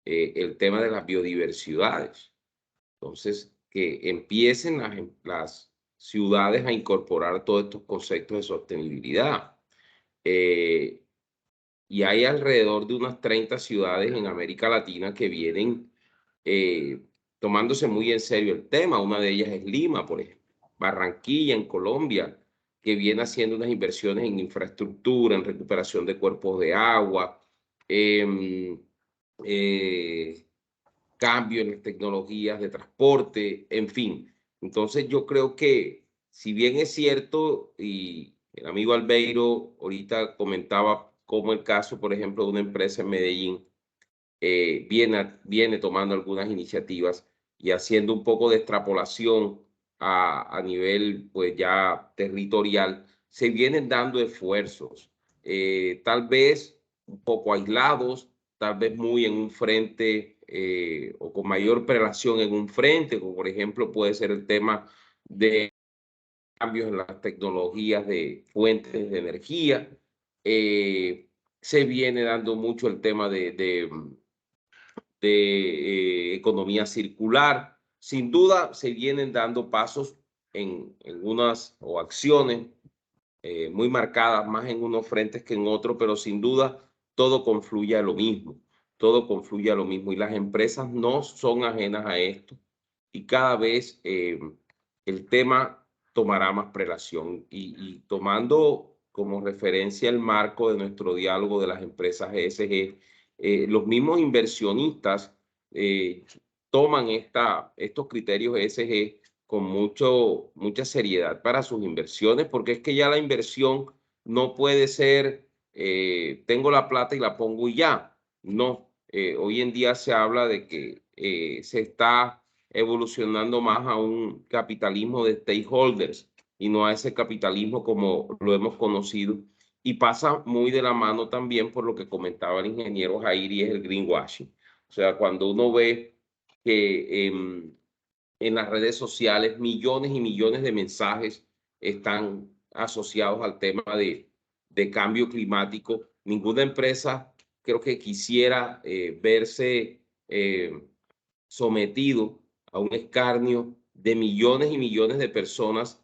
el tema de las biodiversidades. Entonces, que empiecen las ciudades a incorporar todos estos conceptos de sostenibilidad. Y hay alrededor de unas 30 ciudades en América Latina que vienen tomándose muy en serio el tema. Una de ellas es Lima, por ejemplo. Barranquilla, en Colombia, que viene haciendo unas inversiones en infraestructura, en recuperación de cuerpos de agua, cambio en las tecnologías de transporte, en fin. Entonces yo creo que, si bien es cierto, y el amigo Albeiro ahorita comentaba cómo el caso, por ejemplo, de una empresa en Medellín viene tomando algunas iniciativas y haciendo un poco de extrapolación a nivel pues ya territorial, se vienen dando esfuerzos, tal vez un poco aislados, tal vez muy en un frente o con mayor prelación en un frente, como por ejemplo puede ser el tema de cambios en las tecnologías de fuentes de energía. Se viene dando mucho el tema de economía circular. Sin duda se vienen dando pasos en unas o acciones muy marcadas, más en unos frentes que en otros, pero sin duda todo confluye a lo mismo, todo confluye a lo mismo y las empresas no son ajenas a esto y cada vez el tema tomará más prelación y tomando como referencia el marco de nuestro diálogo de las empresas ESG, los mismos inversionistas toman estos criterios ESG con mucha seriedad para sus inversiones, porque es que ya la inversión no puede ser, tengo la plata y la pongo y ya. No, hoy en día se habla de que se está evolucionando más a un capitalismo de stakeholders y no a ese capitalismo como lo hemos conocido. Y pasa muy de la mano también por lo que comentaba el ingeniero Jair y es el greenwashing. O sea, cuando uno ve que en las redes sociales millones y millones de mensajes están asociados al tema de cambio climático, ninguna empresa creo que quisiera verse sometido a un escarnio de millones y millones de personas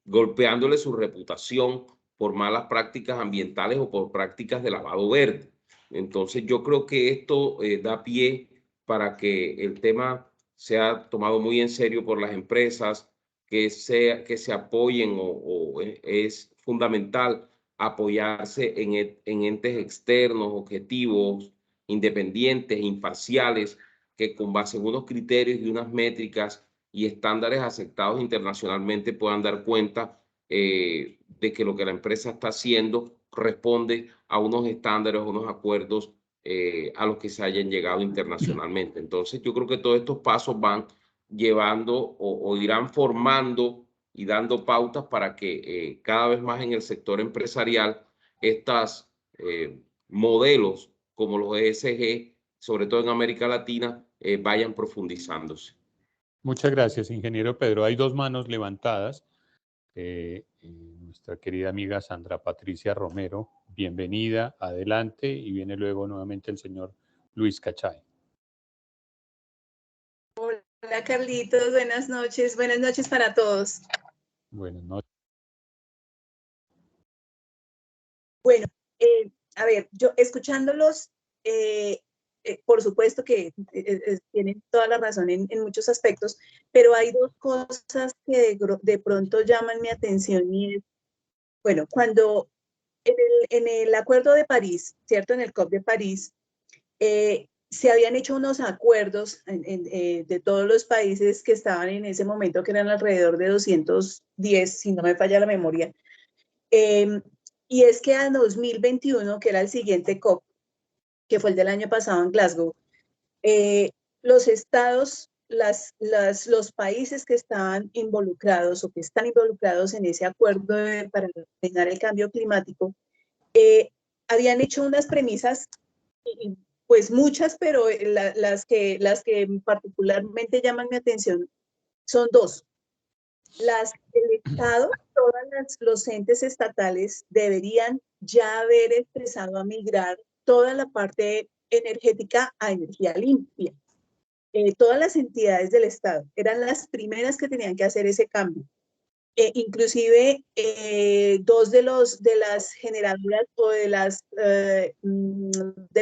golpeándole su reputación por malas prácticas ambientales o por prácticas de lavado verde. Entonces yo creo que esto da pie para que el tema sea tomado muy en serio por las empresas, que se apoyen o es fundamental apoyarse en entes externos, objetivos, independientes, imparciales, que con base en unos criterios y unas métricas y estándares aceptados internacionalmente puedan dar cuenta de que lo que la empresa está haciendo responde a unos estándares, a unos acuerdos a los que se hayan llegado internacionalmente. Entonces yo creo que todos estos pasos van llevando o irán formando y dando pautas para que cada vez más en el sector empresarial estos modelos como los ESG, sobre todo en América Latina, vayan profundizándose. Muchas gracias, ingeniero Pedro. Hay dos manos levantadas. Nuestra querida amiga Sandra Patricia Romero, bienvenida, adelante, y viene luego nuevamente el señor Luis Cachay. Hola Carlitos, buenas noches para todos. Buenas noches. Bueno, a ver, yo escuchándolos, por supuesto que tienen toda la razón en muchos aspectos, pero hay dos cosas que de pronto llaman mi atención y es, bueno, cuando en el Acuerdo de París, ¿cierto? En el COP de París, se habían hecho unos acuerdos de todos los países que estaban en ese momento, que eran alrededor de 210, si no me falla la memoria. Y es que a 2021, que era el siguiente COP, que fue el del año pasado en Glasgow, los estados, los países que estaban involucrados o que están involucrados en ese acuerdo para frenar el cambio climático, habían hecho unas premisas, pues muchas, pero las que particularmente llaman mi atención son dos. el Estado, todos los entes estatales deberían ya haber empezado a migrar toda la parte energética a energía limpia. Todas las entidades del Estado eran las primeras que tenían que hacer ese cambio. Inclusive dos de las generadoras o de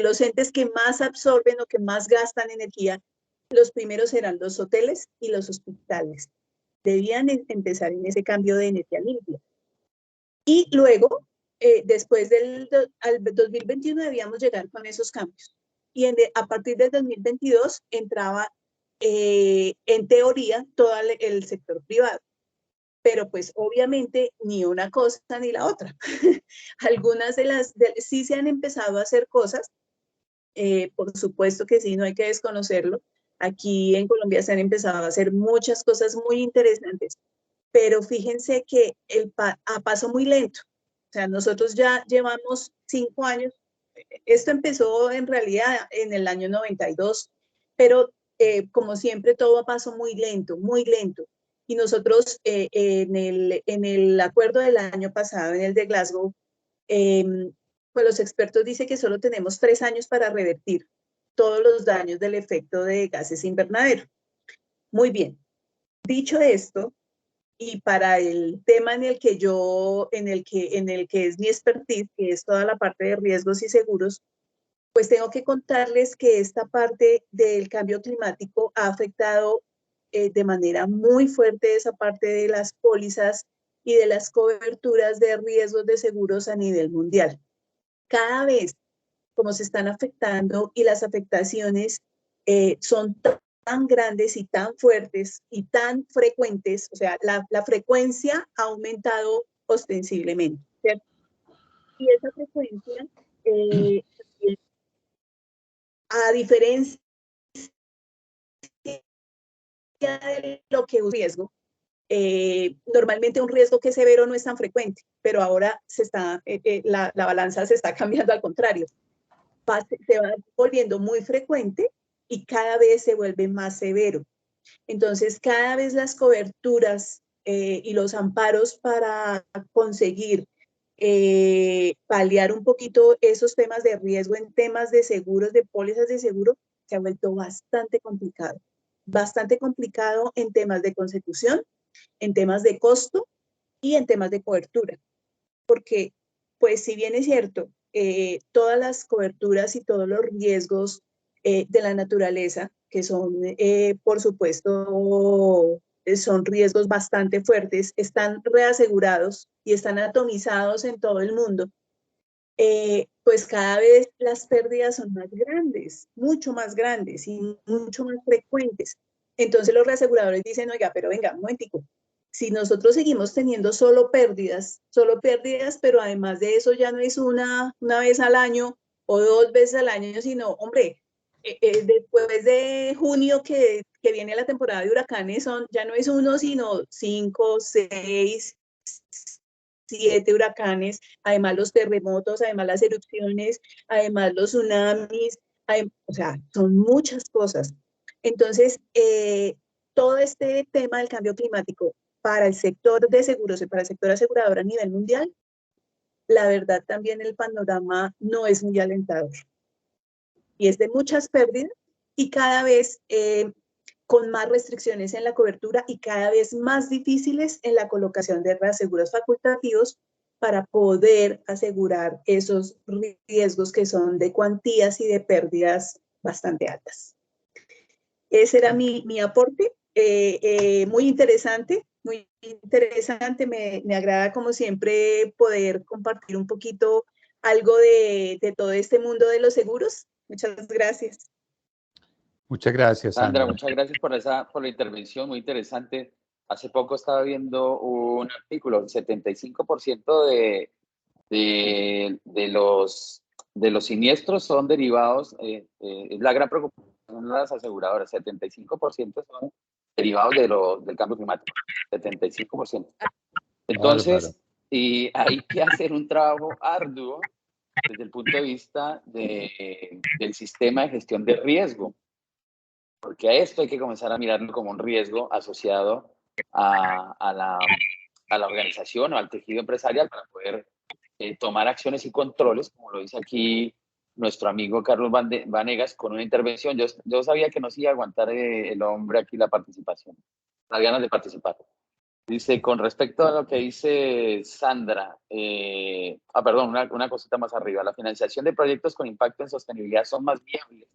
los entes que más absorben o que más gastan energía, los primeros eran los hoteles y los hospitales. Debían empezar en ese cambio de energía limpia. Y luego, después al 2021 debíamos llegar con esos cambios. Y a partir del 2022 entraba, en teoría, todo el sector privado. Pero pues obviamente ni una cosa ni la otra. Algunas sí se han empezado a hacer cosas, por supuesto que sí, no hay que desconocerlo. Aquí en Colombia se han empezado a hacer muchas cosas muy interesantes, pero fíjense que a paso muy lento. O sea, nosotros ya llevamos 5 años, esto empezó en realidad en el año 92, pero como siempre todo a paso muy lento, muy lento. Y nosotros en el acuerdo del año pasado, en el de Glasgow, pues los expertos dicen que solo tenemos 3 años para revertir todos los daños del efecto de gases invernadero. Muy bien. Dicho esto, y para el tema en el que es mi expertise, que es toda la parte de riesgos y seguros, pues tengo que contarles que esta parte del cambio climático ha afectado de manera muy fuerte esa parte de las pólizas y de las coberturas de riesgos de seguros a nivel mundial. Cada vez como se están afectando y las afectaciones son tan grandes y tan fuertes y tan frecuentes, o sea, la frecuencia ha aumentado ostensiblemente, ¿cierto? Y esa frecuencia, a diferencia de lo que es un riesgo, normalmente un riesgo que es severo no es tan frecuente, pero ahora la balanza se está cambiando al contrario. Se va volviendo muy frecuente y cada vez se vuelve más severo. Entonces, cada vez las coberturas y los amparos para conseguir paliar un poquito esos temas de riesgo en temas de seguros, de pólizas de seguro, se ha vuelto bastante complicado en temas de consecución, en temas de costo y en temas de cobertura. Porque, pues, si bien es cierto, todas las coberturas y todos los riesgos de la naturaleza, que son, por supuesto, son riesgos bastante fuertes, están reasegurados y están atomizados en todo el mundo, pues cada vez las pérdidas son más grandes, mucho más grandes y mucho más frecuentes. Entonces los reaseguradores dicen, oiga, pero venga, un momentico, si nosotros seguimos teniendo solo pérdidas, pero además de eso ya no es una vez al año o 2 veces al año, sino, hombre, después de junio que viene la temporada de huracanes, ya no es 1, sino 5, 6, 7 huracanes, además los terremotos, además las erupciones, además los tsunamis, o sea, son muchas cosas. Entonces, todo este tema del cambio climático para el sector de seguros y para el sector asegurador a nivel mundial, la verdad también el panorama no es muy alentador. Y es de muchas pérdidas y cada vez con más restricciones en la cobertura y cada vez más difíciles en la colocación de reaseguros facultativos para poder asegurar esos riesgos que son de cuantías y de pérdidas bastante altas. Ese era mi aporte, muy interesante, me agrada como siempre poder compartir un poquito algo de todo este mundo de los seguros. Muchas gracias. Muchas gracias, Sandra, Sandra. muchas gracias por la intervención, muy interesante. Hace poco estaba viendo un artículo, el 75% de los siniestros son derivados, es la gran preocupación de las aseguradoras, 75% son derivados del cambio climático, 75%. Entonces, y hay que hacer un trabajo arduo desde el punto de vista del sistema de gestión de riesgo, porque a esto hay que comenzar a mirarlo como un riesgo asociado a la organización o al tejido empresarial para poder tomar acciones y controles, como lo dice aquí nuestro amigo Carlos Vanegas, con una intervención. Yo sabía que no se iba a aguantar el hombre aquí la participación, las ganas de participar. Dice, con respecto a lo que dice Sandra, perdón, una cosita más arriba, la financiación de proyectos con impacto en sostenibilidad son más viables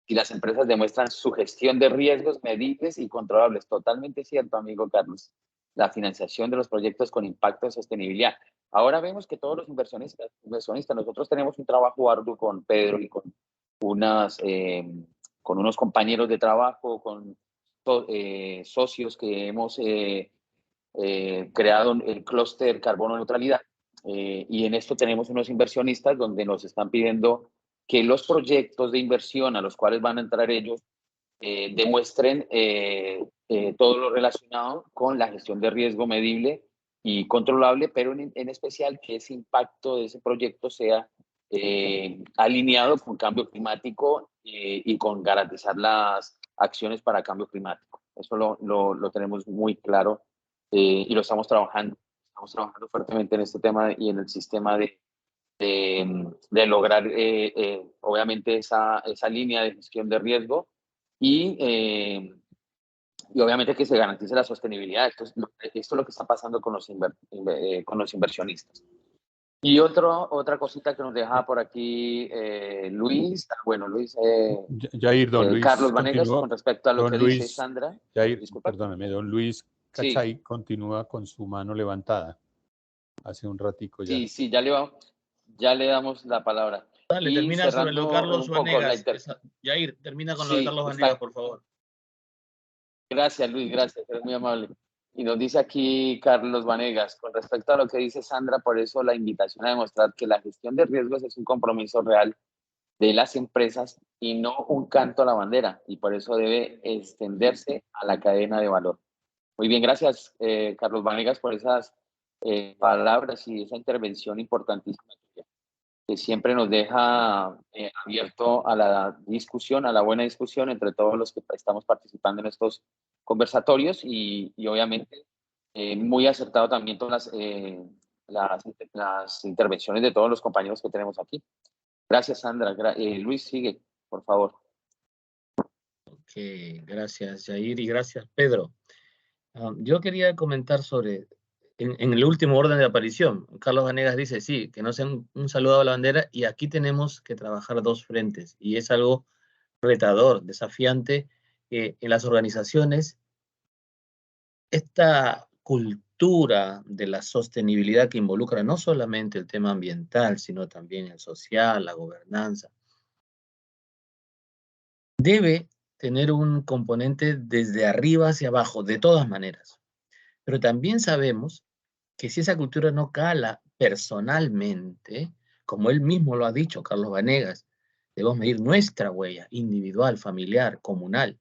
si las empresas demuestran su gestión de riesgos medibles y controlables. Totalmente cierto, amigo Carlos. La financiación de los proyectos con impacto en sostenibilidad. Ahora vemos que todos los inversionistas, nosotros tenemos un trabajo arduo con Pedro y con unos compañeros de trabajo, con socios que hemos creado el clúster carbono neutralidad, y en esto tenemos unos inversionistas donde nos están pidiendo que los proyectos de inversión a los cuales van a entrar ellos demuestren todo lo relacionado con la gestión de riesgo medible y controlable, pero en especial que ese impacto de ese proyecto sea alineado con cambio climático y con garantizar las acciones para cambio climático. Eso lo tenemos muy claro y lo estamos trabajando. Estamos trabajando fuertemente en este tema y en el sistema de lograr, obviamente, esa línea de gestión de riesgo y obviamente que se garantice la sostenibilidad. Esto es lo que está pasando con los inversionistas. Y otra cosita que nos dejaba por aquí Luis, Jair, don Luis Carlos Vanegas, continúa, con respecto a lo que dice Sandra. Jair, Disculpa. perdóname, don Luis Cachay continúa con su mano levantada. Hace un ratico ya. Sí, ya le damos la palabra. Dale, y termina sobre lo de Carlos Vanegas. Jair, termina con lo de Carlos Vanegas, por favor. Gracias, Luis, gracias, eres muy amable. Y nos dice aquí Carlos Vanegas, con respecto a lo que dice Sandra, por eso la invitación a demostrar que la gestión de riesgos es un compromiso real de las empresas y no un canto a la bandera, y por eso debe extenderse a la cadena de valor. Muy bien, gracias, Carlos Vanegas, por esas palabras y esa intervención importantísima que siempre nos deja abierto a la discusión, a la buena discusión entre todos los que estamos participando en estos conversatorios y obviamente muy acertado también todas las intervenciones de todos los compañeros que tenemos aquí. Gracias, Sandra. Luis, sigue, por favor. Ok, gracias, Jair, y gracias, Pedro. Yo quería comentar sobre, en el último orden de aparición, Carlos Vanegas dice, sí, que no sea un saludo a la bandera, y aquí tenemos que trabajar dos frentes, y es algo retador, desafiante, en las organizaciones, esta cultura de la sostenibilidad que involucra no solamente el tema ambiental, sino también el social, la gobernanza, debe tener un componente desde arriba hacia abajo, de todas maneras. Pero también sabemos que si esa cultura no cala personalmente, como él mismo lo ha dicho, Carlos Vanegas, debemos medir nuestra huella individual, familiar, comunal,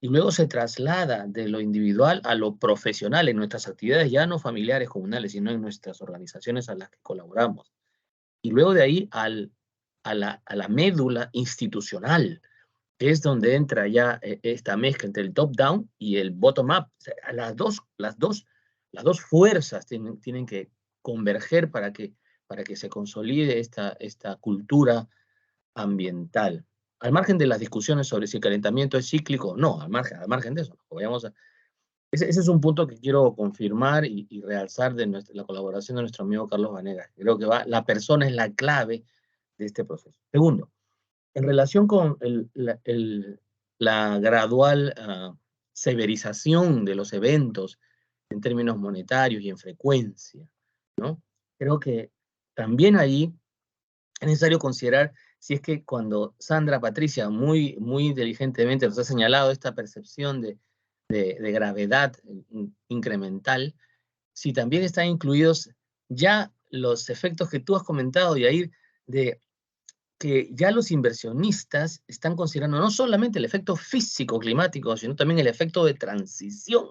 y luego se traslada de lo individual a lo profesional en nuestras actividades ya no familiares, comunales, sino en nuestras organizaciones a las que colaboramos. Y luego de ahí a la médula institucional, que es donde entra ya esta mezcla entre el top-down y el bottom-up. O sea, las dos fuerzas tienen que converger para que se consolide esta cultura ambiental. Al margen de las discusiones sobre si el calentamiento es cíclico o no, al margen de eso. Ese es un punto que quiero confirmar y realzar de la colaboración de nuestro amigo Carlos Vanegas. Creo que la persona es la clave de este proceso. Segundo, en relación con la gradual severización de los eventos en términos monetarios y en frecuencia, ¿no? Creo que también ahí es necesario considerar si es que cuando Sandra Patricia muy inteligentemente nos ha señalado esta percepción de gravedad incremental, si también están incluidos ya los efectos que tú has comentado, Yair, de que ya los inversionistas están considerando no solamente el efecto físico climático, sino también el efecto de transición,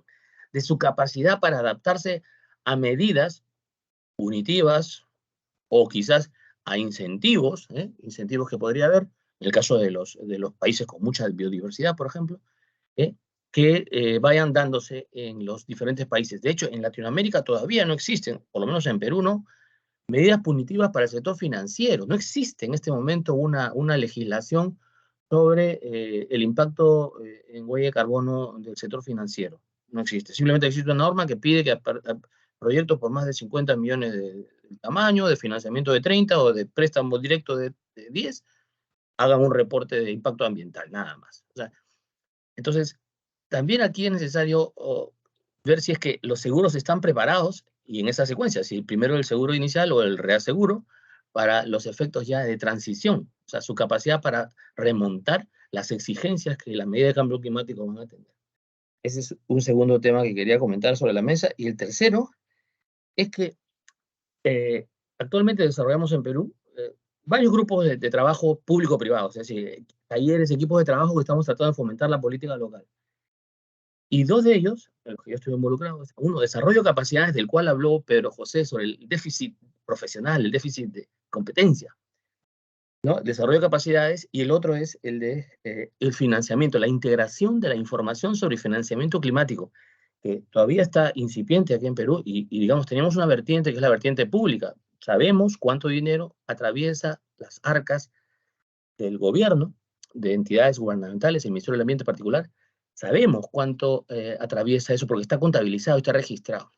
de su capacidad para adaptarse a medidas punitivas o quizás a incentivos, incentivos que podría haber, en el caso de los países con mucha biodiversidad, por ejemplo, que vayan dándose en los diferentes países. De hecho, en Latinoamérica todavía no existen, por lo menos en Perú, ¿no?, medidas punitivas para el sector financiero. No existe en este momento una legislación sobre el impacto en huella de carbono del sector financiero. No existe. Simplemente existe una norma que pide que a proyectos por más de 50 millones de tamaño, de financiamiento de 30 o de préstamo directo de 10, hagan un reporte de impacto ambiental, nada más. O sea, entonces, también aquí es necesario ver si es que los seguros están preparados, y en esa secuencia, si primero el seguro inicial o el reaseguro, para los efectos ya de transición, o sea, su capacidad para remontar las exigencias que las medidas de cambio climático van a tener. Ese es un segundo tema que quería comentar sobre la mesa. Y el tercero es que actualmente desarrollamos en Perú varios grupos de trabajo público-privados, es decir, talleres, equipos de trabajo que estamos tratando de fomentar la política local. Y dos de ellos, en los que yo estoy involucrado, uno, desarrollo de capacidades, del cual habló Pedro José sobre el déficit profesional, el déficit de competencia, ¿no? Desarrollo de capacidades, y el otro es el de el financiamiento, la integración de la información sobre financiamiento climático, que todavía está incipiente aquí en Perú, y digamos, tenemos una vertiente que es la vertiente pública. Sabemos cuánto dinero atraviesa las arcas del gobierno, de entidades gubernamentales, el Ministerio del Ambiente en particular. Sabemos cuánto atraviesa eso porque está contabilizado, está registrado.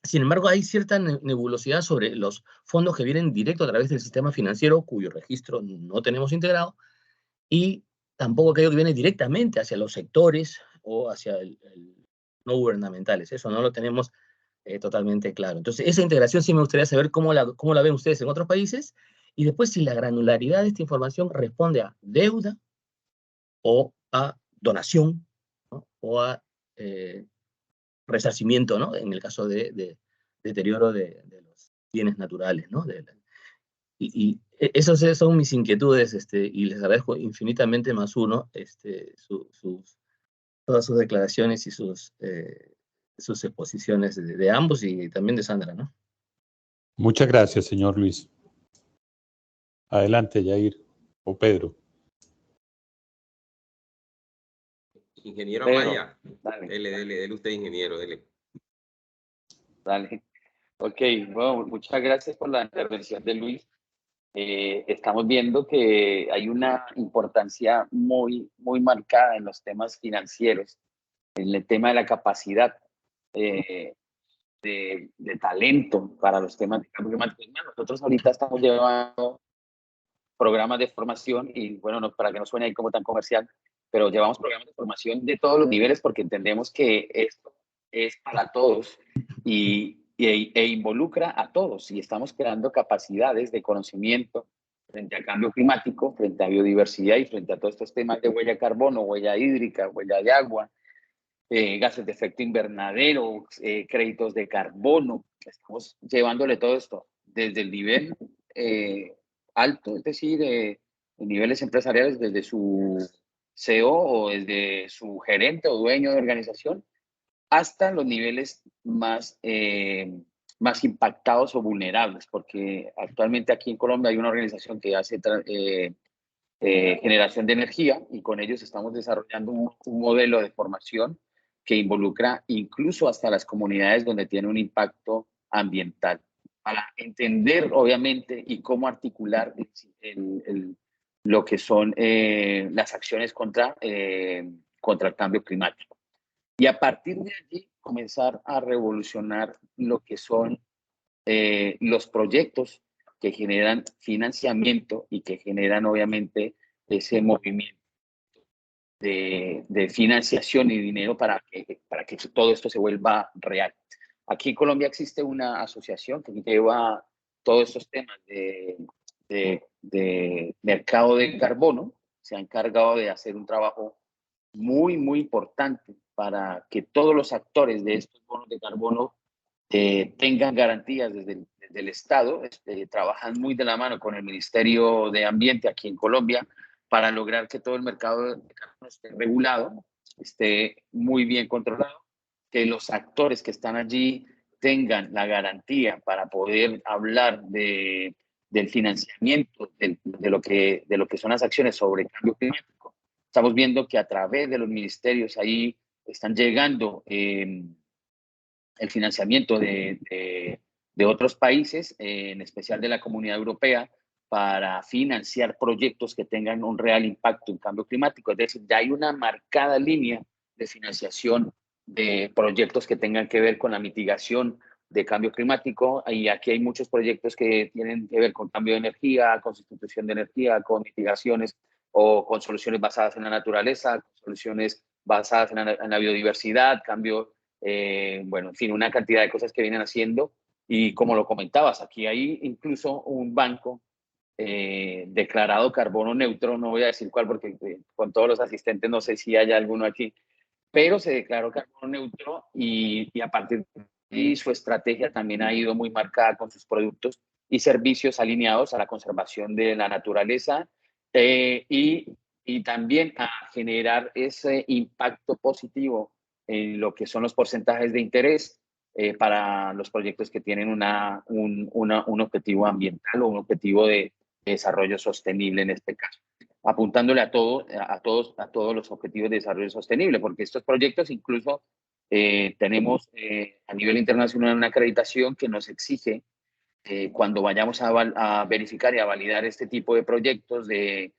Sin embargo, hay cierta nebulosidad sobre los fondos que vienen directo a través del sistema financiero, cuyo registro no tenemos integrado, y tampoco aquello que viene directamente hacia los sectores o hacia el no gubernamentales. Eso no lo tenemos totalmente claro. Entonces, esa integración sí me gustaría saber cómo la ven ustedes en otros países, y después si la granularidad de esta información responde a deuda o a donación, ¿no?, o a resarcimiento, ¿no?, en el caso de deterioro de los bienes naturales, ¿no? Y esas son mis inquietudes, y les agradezco infinitamente más uno, todas sus declaraciones y sus exposiciones de ambos, y también de Sandra, ¿no? Muchas gracias, señor Luis. Adelante, Yair o Pedro. Ingeniero Pedro, Amaya, dale. dele usted, ingeniero, dele. Dale. Ok, bueno, muchas gracias por la intervención de Luis. Estamos viendo que hay una importancia muy, muy marcada en los temas financieros, en el tema de la capacidad de talento para los temas de cambio climático. Nosotros ahorita estamos llevando programas de formación, y bueno, no, para que no suene ahí como tan comercial, pero llevamos programas de formación de todos los niveles porque entendemos que esto es para todos e involucra a todos, y estamos creando capacidades de conocimiento frente al cambio climático, frente a biodiversidad y frente a todos estos temas de huella de carbono, huella hídrica, huella de agua, gases de efecto invernadero, créditos de carbono. Estamos llevándole todo esto desde el nivel alto, es decir, en niveles empresariales, desde su CEO o desde su gerente o dueño de organización, hasta los niveles más impactados o vulnerables, porque actualmente aquí en Colombia hay una organización que hace generación de energía, y con ellos estamos desarrollando un modelo de formación que involucra incluso hasta las comunidades donde tiene un impacto ambiental, para entender obviamente y cómo articular lo que son las acciones contra el cambio climático. Y a partir de allí comenzar a revolucionar lo que son los proyectos que generan financiamiento y que generan obviamente ese movimiento de financiación y dinero para que todo esto se vuelva real. Aquí en Colombia existe una asociación que lleva todos estos temas de mercado de carbono. Se ha encargado de hacer un trabajo muy, muy importante para que todos los actores de estos bonos de carbono tengan garantías desde el Estado. Trabajan muy de la mano con el Ministerio de Ambiente aquí en Colombia para lograr que todo el mercado de carbono esté regulado, esté muy bien controlado, que los actores que están allí tengan la garantía para poder hablar del financiamiento, de lo que son las acciones sobre cambio climático. Estamos viendo que a través de los ministerios hay están llegando el financiamiento de otros países, en especial de la Comunidad Europea, para financiar proyectos que tengan un real impacto en cambio climático. Es decir, ya hay una marcada línea de financiación de proyectos que tengan que ver con la mitigación de cambio climático, y aquí hay muchos proyectos que tienen que ver con cambio de energía, con sustitución de energía, con mitigaciones o con soluciones basadas en la naturaleza, con soluciones basadas en la biodiversidad, cambio, bueno, en fin, una cantidad de cosas que vienen haciendo. Y como lo comentabas, aquí hay incluso un banco declarado carbono neutro, no voy a decir cuál porque con todos los asistentes no sé si hay alguno aquí, pero se declaró carbono neutro y a partir de ahí su estrategia también ha ido muy marcada con sus productos y servicios alineados a la conservación de la naturaleza y también a generar ese impacto positivo en lo que son los porcentajes de interés para los proyectos que tienen un objetivo ambiental o un objetivo de desarrollo sostenible en este caso, apuntándole a todos los objetivos de desarrollo sostenible, porque estos proyectos incluso tenemos a nivel internacional una acreditación que nos exige cuando vayamos a verificar y a validar este tipo de proyectos de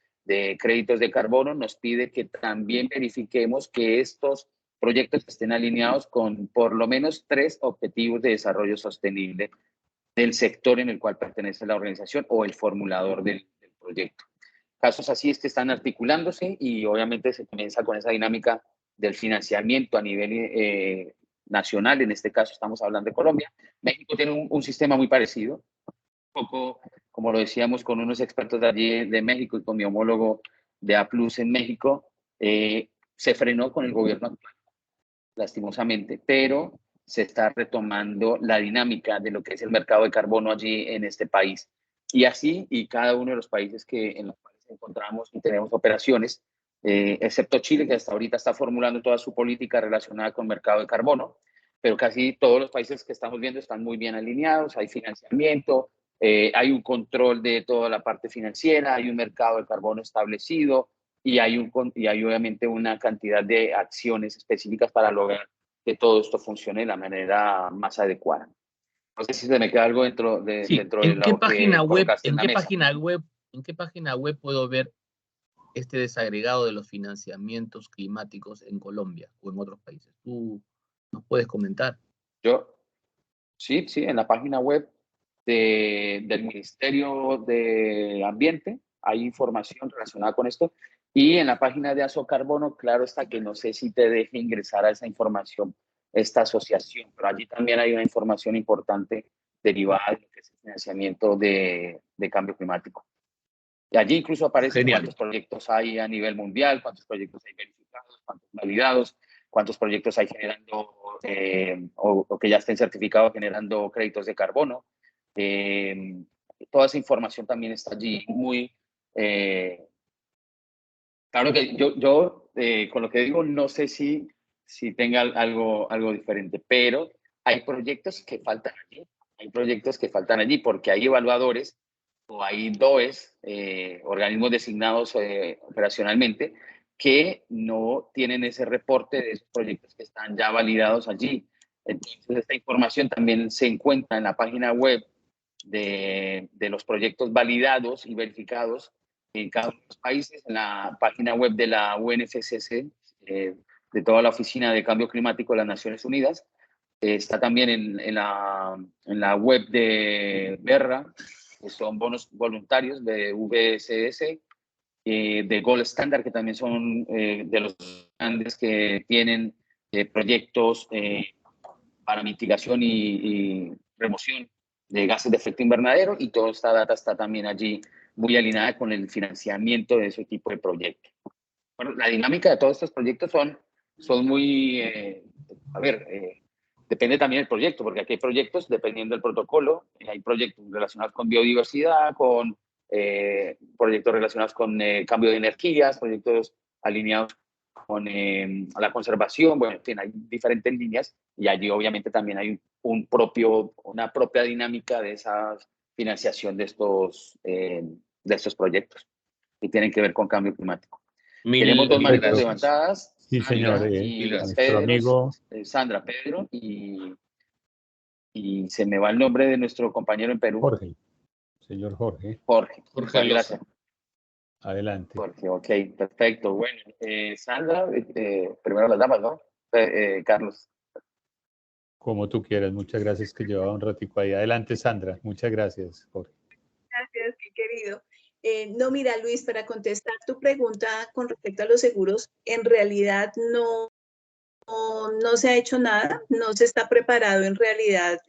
créditos de carbono, nos pide que también verifiquemos que estos proyectos estén alineados con por lo menos 3 objetivos de desarrollo sostenible del sector en el cual pertenece la organización o el formulador del proyecto. Casos así es que están articulándose y obviamente se comienza con esa dinámica del financiamiento a nivel nacional. En este caso estamos hablando de Colombia. México tiene un sistema muy parecido, un poco como lo decíamos con unos expertos de allí de México y con mi homólogo de A+ en México. Se frenó con el gobierno actual, lastimosamente, pero se está retomando la dinámica de lo que es el mercado de carbono allí en este país. Y así, y cada uno de los países en los cuales encontramos y tenemos operaciones, excepto Chile, que hasta ahorita está formulando toda su política relacionada con el mercado de carbono, pero casi todos los países que estamos viendo están muy bien alineados, hay financiamiento, hay un control de toda la parte financiera, hay un mercado de carbono establecido, y hay obviamente una cantidad de acciones específicas para lograr que todo esto funcione de la manera más adecuada. No sé si se me queda algo dentro de, Sí, dentro de lo que colocaste en la mesa. ¿En qué página web puedo ver este desagregado de los financiamientos climáticos en Colombia o en otros países? ¿Tú nos puedes comentar? Sí, en la página web del Ministerio de Ambiente hay información relacionada con esto, y en la página de Asocarbono, claro está que no sé si te deje ingresar a esa información esta asociación, pero allí también hay una información importante derivada de lo que es el financiamiento de cambio climático. Y allí incluso aparecen cuántos proyectos hay a nivel mundial, cuántos proyectos hay verificados, cuántos validados, cuántos proyectos hay generando o que ya estén certificados generando créditos de carbono. Toda esa información también está allí muy... claro que yo con lo que digo, no sé si tenga algo diferente, pero hay proyectos que faltan allí. Hay proyectos que faltan allí porque hay evaluadores o hay DOEs, organismos designados operacionalmente, que no tienen ese reporte de esos proyectos que están ya validados allí. Entonces, esta información también se encuentra en la página web de los proyectos validados y verificados en cada uno de los países, en la página web de la UNFCCC, de toda la Oficina de Cambio Climático de las Naciones Unidas. Está también en la web de Verra, que son bonos voluntarios de VSS, de Gold Standard, que también son de los grandes que tienen proyectos para mitigación y remoción de gases de efecto invernadero, y toda esta data está también allí muy alineada con el financiamiento de ese tipo de proyectos. Bueno, la dinámica de todos estos proyectos son muy, depende también del proyecto, porque aquí hay proyectos, dependiendo del protocolo, hay proyectos relacionados con biodiversidad, con proyectos relacionados con cambio de energías, proyectos alineados con la conservación, bueno, en fin, hay diferentes líneas, y allí obviamente también hay una propia dinámica de esa financiación de estos proyectos que tienen que ver con cambio climático. Tenemos 2 manitos levantadas. Sí, señor. y A nuestro Pedro, amigo Sandra, Pedro, y se me va el nombre de nuestro compañero en Perú, Jorge. Señor Jorge, Jorge. Jorge Muchas gracias, adelante. Jorge. Ok, perfecto. Bueno, Sandra, primero las damas, ¿no? Carlos. Como tú quieras. Muchas gracias que llevaba un ratico ahí. Adelante, Sandra. Muchas gracias, Jorge. Gracias, mi querido. No, mira, Luis, para contestar tu pregunta con respecto a los seguros, en realidad no se ha hecho nada, no se está preparado en realidad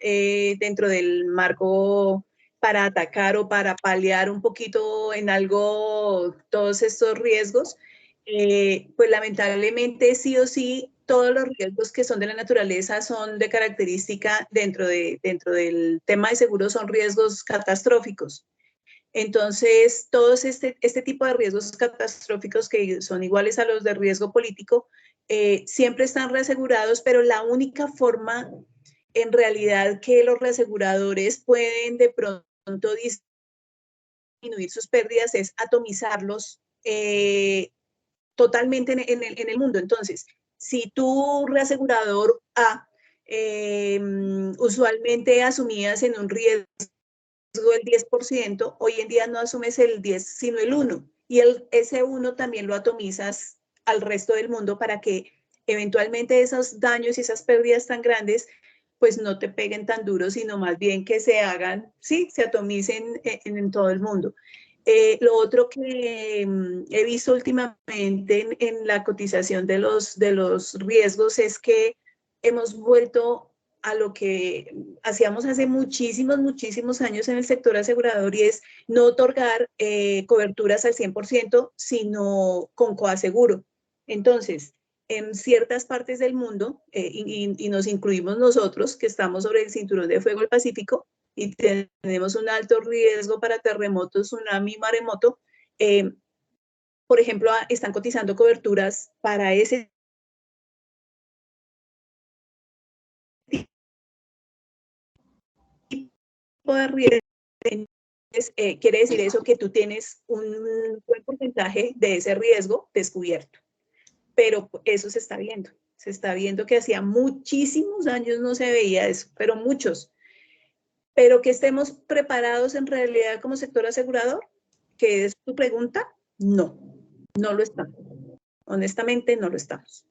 dentro del marco para atacar o para paliar un poquito en algo todos estos riesgos. Pues lamentablemente sí o sí, todos los riesgos que son de la naturaleza son de característica dentro del tema de seguros son riesgos catastróficos. Entonces, todos este tipo de riesgos catastróficos que son iguales a los de riesgo político, siempre están reasegurados, pero la única forma en realidad que los reaseguradores pueden de pronto disminuir sus pérdidas es atomizarlos totalmente en el mundo. Entonces, si tu reasegurador A usualmente asumías en un riesgo el 10%, hoy en día no asumes el 10, sino el 1. Y ese 1 también lo atomizas al resto del mundo para que eventualmente esos daños y esas pérdidas tan grandes pues no te peguen tan duro, sino más bien que se hagan, sí, se atomicen en todo el mundo. Lo otro que he visto últimamente en la cotización de los riesgos es que hemos vuelto a lo que hacíamos hace muchísimos años en el sector asegurador y es no otorgar coberturas al 100%, sino con coaseguro. Entonces, en ciertas partes del mundo, y nos incluimos nosotros, que estamos sobre el cinturón de fuego del Pacífico y tenemos un alto riesgo para terremotos, tsunami, maremoto, por ejemplo, están cotizando coberturas para ese de riesgo. Entonces, quiere decir eso que tú tienes un buen porcentaje de ese riesgo descubierto. Pero eso se está viendo. Se está viendo que hacía muchísimos años no se veía eso, pero muchos. Pero que estemos preparados en realidad como sector asegurador, que es tu pregunta, no lo estamos. Honestamente, no lo estamos.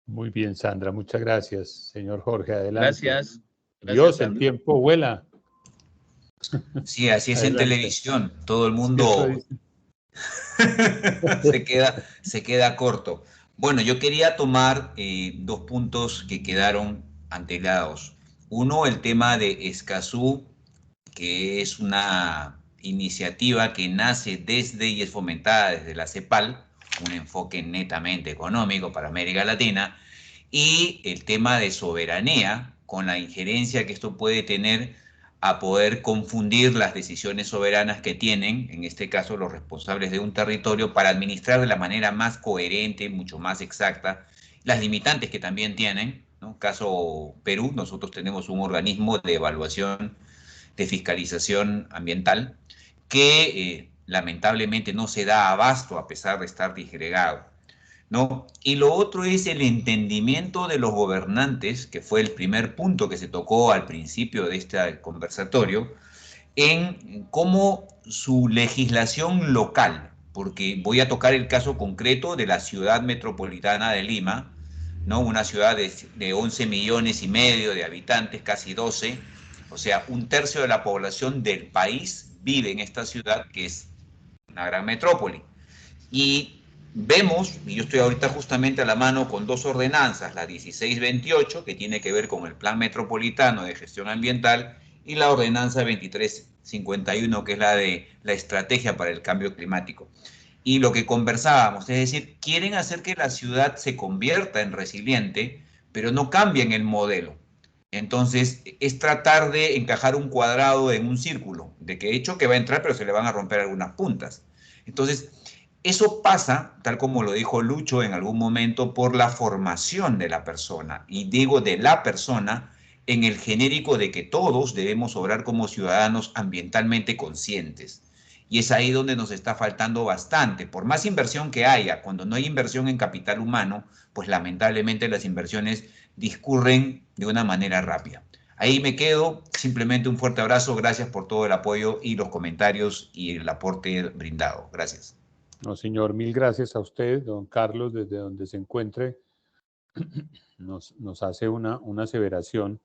Muy bien, Sandra. Muchas gracias. Señor Jorge, adelante. Gracias. Dios, el tiempo vuela. Sí, así es en Adelante. televisión. Todo el mundo se queda corto. Bueno, yo quería tomar dos puntos que quedaron antelados. Uno, el tema de Escazú, que es una iniciativa que nace desde y es fomentada desde la CEPAL, un enfoque netamente económico para América Latina, y el tema de soberanía, con la injerencia que esto puede tener a poder confundir las decisiones soberanas que tienen, en este caso los responsables de un territorio, para administrar de la manera más coherente, mucho más exacta, las limitantes que también tienen, ¿no? Caso Perú, nosotros tenemos un organismo de evaluación, de fiscalización ambiental, que lamentablemente no se da abasto a pesar de estar disgregado, ¿no? Y lo otro es el entendimiento de los gobernantes, que fue el primer punto que se tocó al principio de este conversatorio, en cómo su legislación local, porque voy a tocar el caso concreto de la ciudad metropolitana de Lima, ¿no? Una ciudad de 11 millones y medio de habitantes, casi 12, o sea, un tercio de la población del país vive en esta ciudad, que es una gran metrópoli. Y vemos, y yo estoy ahorita justamente a la mano con dos ordenanzas, la 1628, que tiene que ver con el Plan Metropolitano de Gestión Ambiental, y la ordenanza 2351, que es la de la Estrategia para el Cambio Climático. Y lo que conversábamos, es decir, quieren hacer que la ciudad se convierta en resiliente, pero no cambien el modelo. Entonces, es tratar de encajar un cuadrado en un círculo, de que hecho que va a entrar, pero se le van a romper algunas puntas. Entonces, eso pasa, tal como lo dijo Lucho en algún momento, por la formación de la persona. Y digo de la persona en el genérico de que todos debemos obrar como ciudadanos ambientalmente conscientes. Y es ahí donde nos está faltando bastante. Por más inversión que haya, cuando no hay inversión en capital humano, pues lamentablemente las inversiones discurren de una manera rápida. Ahí me quedo, simplemente un fuerte abrazo, gracias por todo el apoyo y los comentarios y el aporte brindado. Gracias. No, señor, mil gracias a usted, don Carlos, desde donde se encuentre, nos hace una aseveración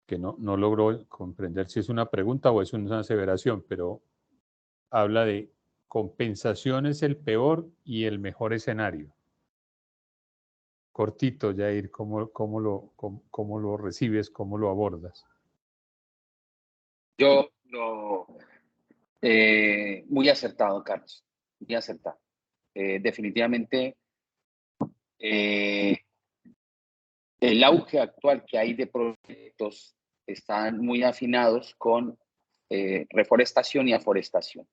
que no logró comprender si es una pregunta o es una aseveración, pero habla de compensación es el peor y el mejor escenario. Cortito, Jair, ¿cómo lo recibes, cómo lo abordas? Muy acertado, Carlos, muy acertado. Definitivamente, el auge actual que hay de proyectos están muy afinados con reforestación y aforestación.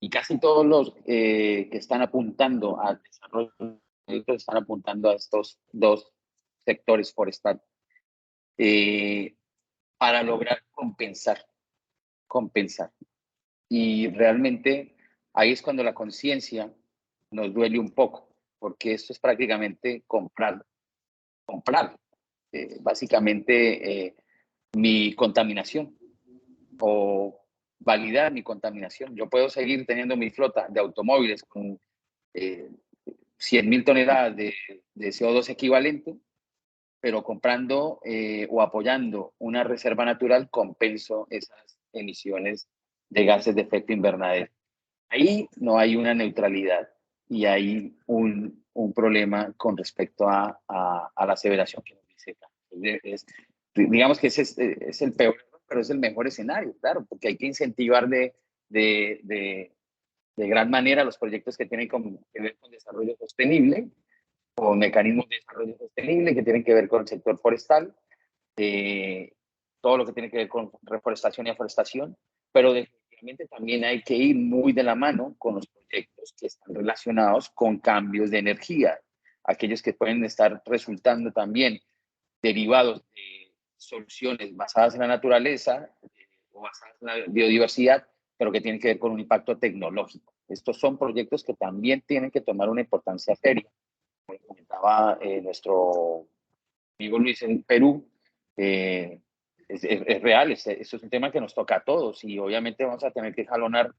Y casi todos los que están apuntando al desarrollo de proyectos están apuntando a estos dos sectores forestales para lograr compensar. Y realmente ahí es cuando la conciencia nos duele un poco, porque esto es prácticamente comprar. Básicamente mi contaminación o validar mi contaminación. Yo puedo seguir teniendo mi flota de automóviles con 100.000 toneladas de CO2 equivalente, pero comprando o apoyando una reserva natural compenso esas emisiones de gases de efecto invernadero. Ahí no hay una neutralidad y hay un problema con respecto a la aseveración que nos dice. Digamos que ese es el peor, pero es el mejor escenario, claro, porque hay que incentivar de gran manera los proyectos que tienen que ver con desarrollo sostenible, con mecanismos de desarrollo sostenible que tienen que ver con el sector forestal, todo lo que tiene que ver con reforestación y aforestación, pero definitivamente también hay que ir muy de la mano con los proyectos que están relacionados con cambios de energía, aquellos que pueden estar resultando también derivados de soluciones basadas en la naturaleza o basadas en la biodiversidad, pero que tienen que ver con un impacto tecnológico. Estos son proyectos que también tienen que tomar una importancia seria. Como comentaba nuestro amigo Luis en Perú, es real, eso es un tema que nos toca a todos y obviamente vamos a tener que jalonar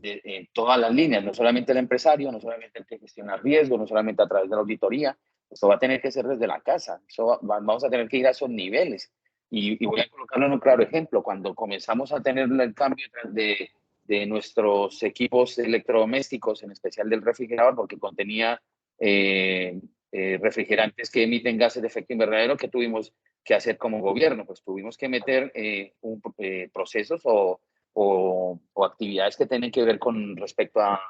en todas las líneas, no solamente el empresario, no solamente el que gestiona riesgo, no solamente a través de la auditoría, esto va a tener que ser desde la casa, vamos a tener que ir a esos niveles. Y voy a colocarlo en un claro ejemplo, cuando comenzamos a tener el cambio de nuestros equipos electrodomésticos, en especial del refrigerador, porque contenía refrigerantes que emiten gases de efecto invernadero, que tuvimos que hacer como gobierno, pues tuvimos que meter procesos o actividades que tienen que ver con respecto a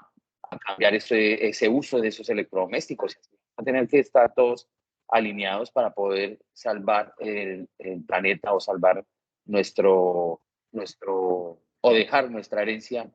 cambiar ese uso de esos electrodomésticos. Va a tener que estar todos alineados para poder salvar el planeta o salvar o dejar nuestra herencia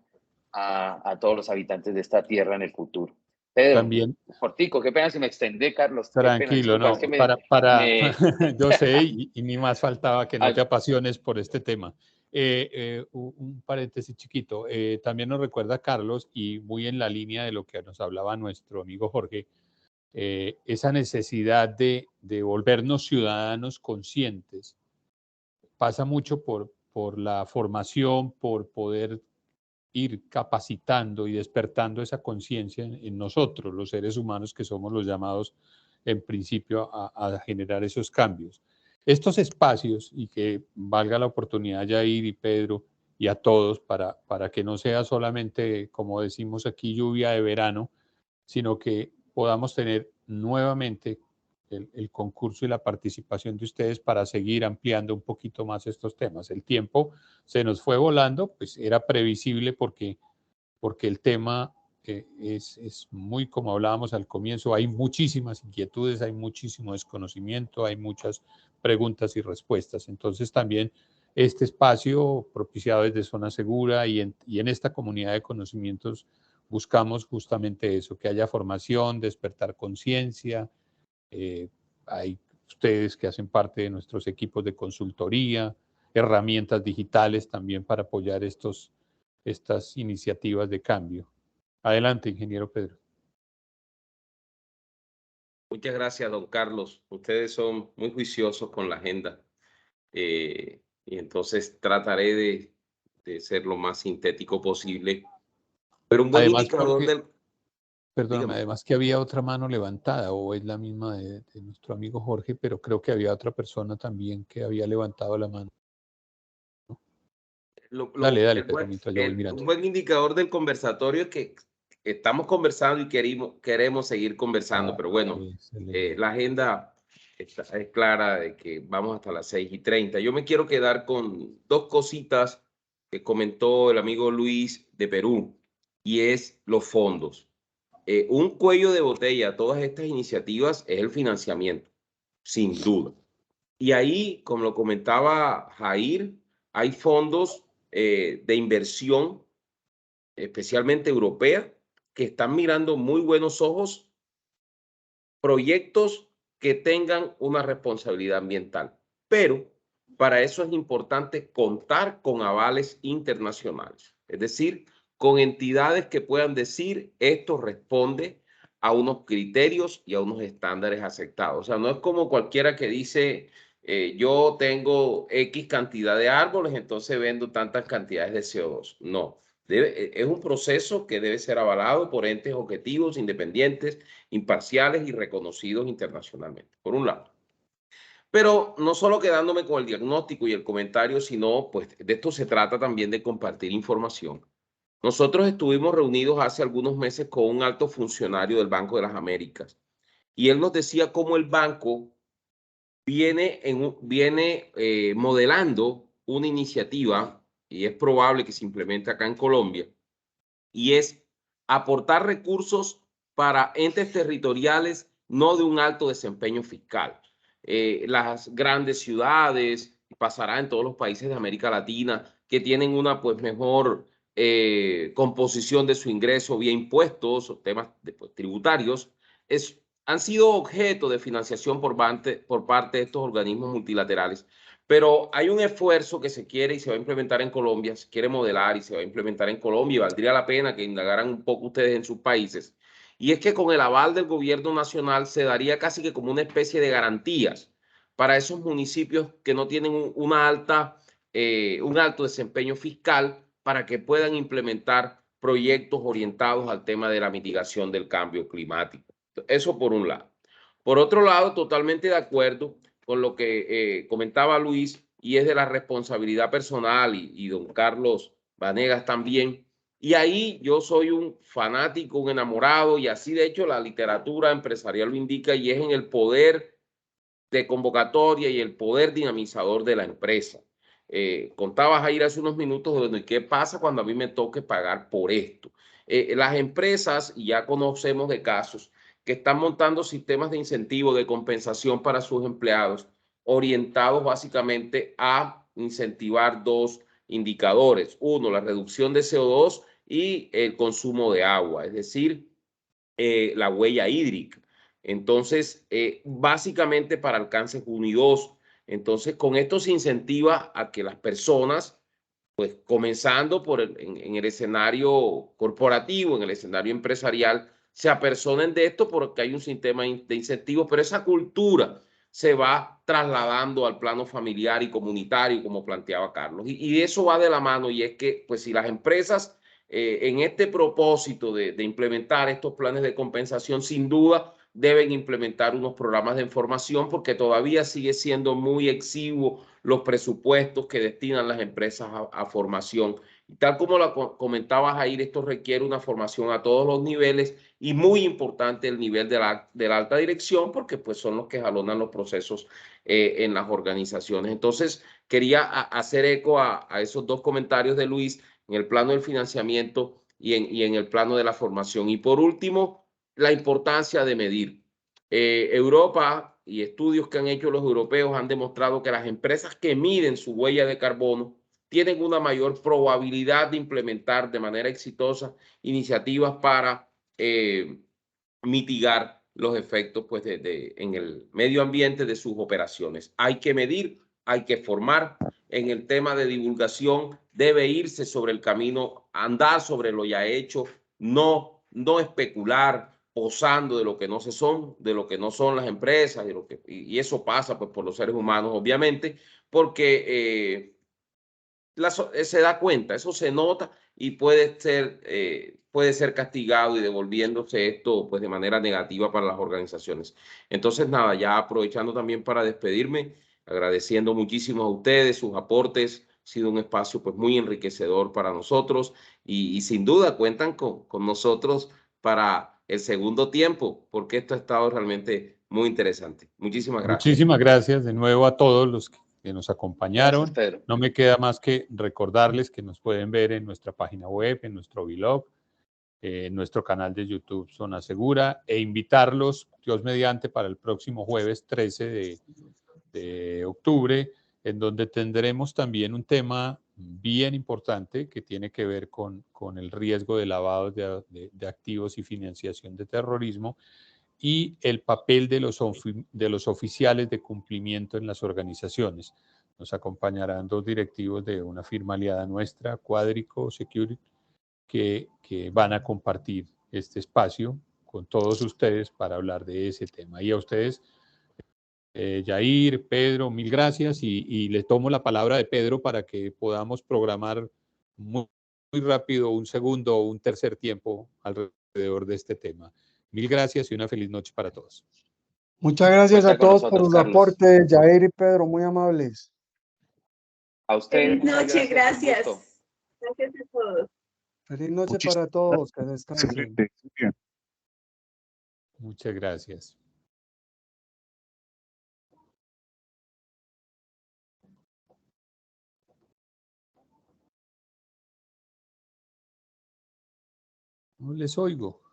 a todos los habitantes de esta tierra en el futuro. Pedro, También, cortico, qué pena si me extendí, Carlos. tranquilo, Disculpa, no, es que yo sé y ni más faltaba que no te apasiones por este tema. Un paréntesis chiquito, también nos recuerda Carlos, y muy en la línea de lo que nos hablaba nuestro amigo Jorge, esa necesidad de volvernos ciudadanos conscientes. Pasa mucho por la formación, por poder ir capacitando y despertando esa conciencia en nosotros, los seres humanos que somos los llamados en principio a generar esos cambios. Estos espacios, y que valga la oportunidad, Jair y Pedro, y a todos, para que no sea solamente, como decimos aquí, lluvia de verano, sino que podamos tener nuevamente el concurso y la participación de ustedes para seguir ampliando un poquito más estos temas. El tiempo se nos fue volando, pues era previsible porque el tema es muy, como hablábamos al comienzo, hay muchísimas inquietudes, hay muchísimo desconocimiento, hay muchas preguntas y respuestas. Entonces también este espacio propiciado desde Zona Segura y en esta comunidad de conocimientos buscamos justamente eso, que haya formación, despertar conciencia. Hay ustedes que hacen parte de nuestros equipos de consultoría, herramientas digitales también para apoyar estos estas iniciativas de cambio. Adelante, ingeniero Pedro. Muchas gracias, don Carlos. Ustedes son muy juiciosos con la agenda. Y entonces trataré de ser lo más sintético posible. Pero un buen Además, indicador del... Perdóname, Dígame. además que había otra mano levantada, o es la misma de nuestro amigo Jorge, pero creo que había otra persona también que había levantado la mano. Dale, Pedro, mientras yo voy mirando. Un buen indicador del conversatorio es que estamos conversando y queremos seguir conversando, pero bueno, la agenda es clara de que vamos hasta las 6:30. Yo me quiero quedar con dos cositas que comentó el amigo Luis de Perú, y es los fondos. Un cuello de botella a todas estas iniciativas es el financiamiento, sin duda. Y ahí, como lo comentaba Jair, hay fondos de inversión, especialmente europea, que están mirando muy buenos ojos proyectos que tengan una responsabilidad ambiental. Pero para eso es importante contar con avales internacionales, es decir, con entidades que puedan decir esto responde a unos criterios y a unos estándares aceptados. O sea, no es como cualquiera que dice yo tengo X cantidad de árboles, entonces vendo tantas cantidades de CO2. No, es un proceso que debe ser avalado por entes objetivos, independientes, imparciales y reconocidos internacionalmente, por un lado. Pero no solo quedándome con el diagnóstico y el comentario, sino pues de esto se trata también de compartir información. Nosotros estuvimos reunidos hace algunos meses con un alto funcionario del Banco de las Américas y él nos decía cómo el banco viene modelando una iniciativa, y es probable que se implemente acá en Colombia, y es aportar recursos para entes territoriales no de un alto desempeño fiscal. Las grandes ciudades, pasará en todos los países de América Latina, que tienen una pues mejor composición de su ingreso vía impuestos o temas tributarios, han sido objeto de financiación por parte de estos organismos multilaterales. Pero hay un esfuerzo que se quiere y se va a implementar en Colombia, se quiere modelar y se va a implementar en Colombia, y valdría la pena que indagaran un poco ustedes en sus países. Y es que con el aval del gobierno nacional se daría casi que como una especie de garantías para esos municipios que no tienen un alto desempeño fiscal, para que puedan implementar proyectos orientados al tema de la mitigación del cambio climático. Eso por un lado. Por otro lado, totalmente de acuerdo con lo que comentaba Luis, y es de la responsabilidad personal, y don Carlos Vanegas también. Y ahí yo soy un fanático, un enamorado, y así de hecho la literatura empresarial lo indica, y es en el poder de convocatoria y el poder dinamizador de la empresa. Contabas Jair hace unos minutos, bueno, ¿y qué pasa cuando a mí me toque pagar por esto? Las empresas, y ya conocemos de casos, que están montando sistemas de incentivo, de compensación para sus empleados, orientados básicamente a incentivar dos indicadores. Uno, la reducción de CO2 y el consumo de agua, es decir, la huella hídrica. Entonces, básicamente para alcances 1 y 2. Entonces, con esto se incentiva a que las personas, pues comenzando en el escenario corporativo, en el escenario empresarial, se apersonen de esto, porque hay un sistema de incentivos, pero esa cultura se va trasladando al plano familiar y comunitario, como planteaba Carlos. Y eso va de la mano, y es que, pues si las empresas en este propósito de implementar estos planes de compensación, sin duda deben implementar unos programas de información, porque todavía sigue siendo muy exiguo los presupuestos que destinan las empresas a formación. Y tal como lo comentaba Jair, esto requiere una formación a todos los niveles, y muy importante el nivel de la alta dirección, porque pues son los que jalonan los procesos en las organizaciones. Entonces, quería hacer eco a esos dos comentarios de Luis en el plano del financiamiento y en el plano de la formación. Y por último, la importancia de medir. Europa y estudios que han hecho los europeos han demostrado que las empresas que miden su huella de carbono tienen una mayor probabilidad de implementar de manera exitosa iniciativas para mitigar los efectos pues, en el medio ambiente de sus operaciones. Hay que medir, hay que formar en el tema de divulgación debe irse sobre el camino, andar sobre lo ya hecho, no especular posando de lo que no son las empresas, y eso pasa pues por los seres humanos, obviamente, porque se da cuenta, eso se nota y puede ser castigado y devolviéndose esto pues de manera negativa para las organizaciones. Entonces, nada, ya aprovechando también para despedirme, agradeciendo muchísimo a ustedes sus aportes, ha sido un espacio pues muy enriquecedor para nosotros y sin duda cuentan con nosotros para el segundo tiempo, porque esto ha estado realmente muy interesante. Muchísimas gracias. Muchísimas gracias de nuevo a todos los que nos acompañaron. Gracias, Pedro. No me queda más que recordarles que nos pueden ver en nuestra página web, en nuestro blog, en nuestro canal de YouTube Zona Segura, e invitarlos, Dios mediante, para el próximo jueves 13 de octubre, en donde tendremos también un tema bien importante que tiene que ver con el riesgo de lavado de activos y financiación de terrorismo y el papel de los oficiales de cumplimiento en las organizaciones. Nos acompañarán dos directivos de una firma aliada nuestra, Quadrico Security, que van a compartir este espacio con todos ustedes para hablar de ese tema. Y a ustedes, Yair, Pedro, mil gracias, y le tomo la palabra de Pedro para que podamos programar muy rápido un segundo o un tercer tiempo alrededor de este tema. Mil gracias y una feliz noche para todos. Muchas gracias Cuenta a con todos por nosotros, sus Carlos. aportes, Yair y Pedro, muy amables. A ustedes. Feliz noche, Un gracias. gusto. Gracias a todos. Feliz noche para todos, que descansen. Excelente, muy bien. Muchas gracias. No les oigo.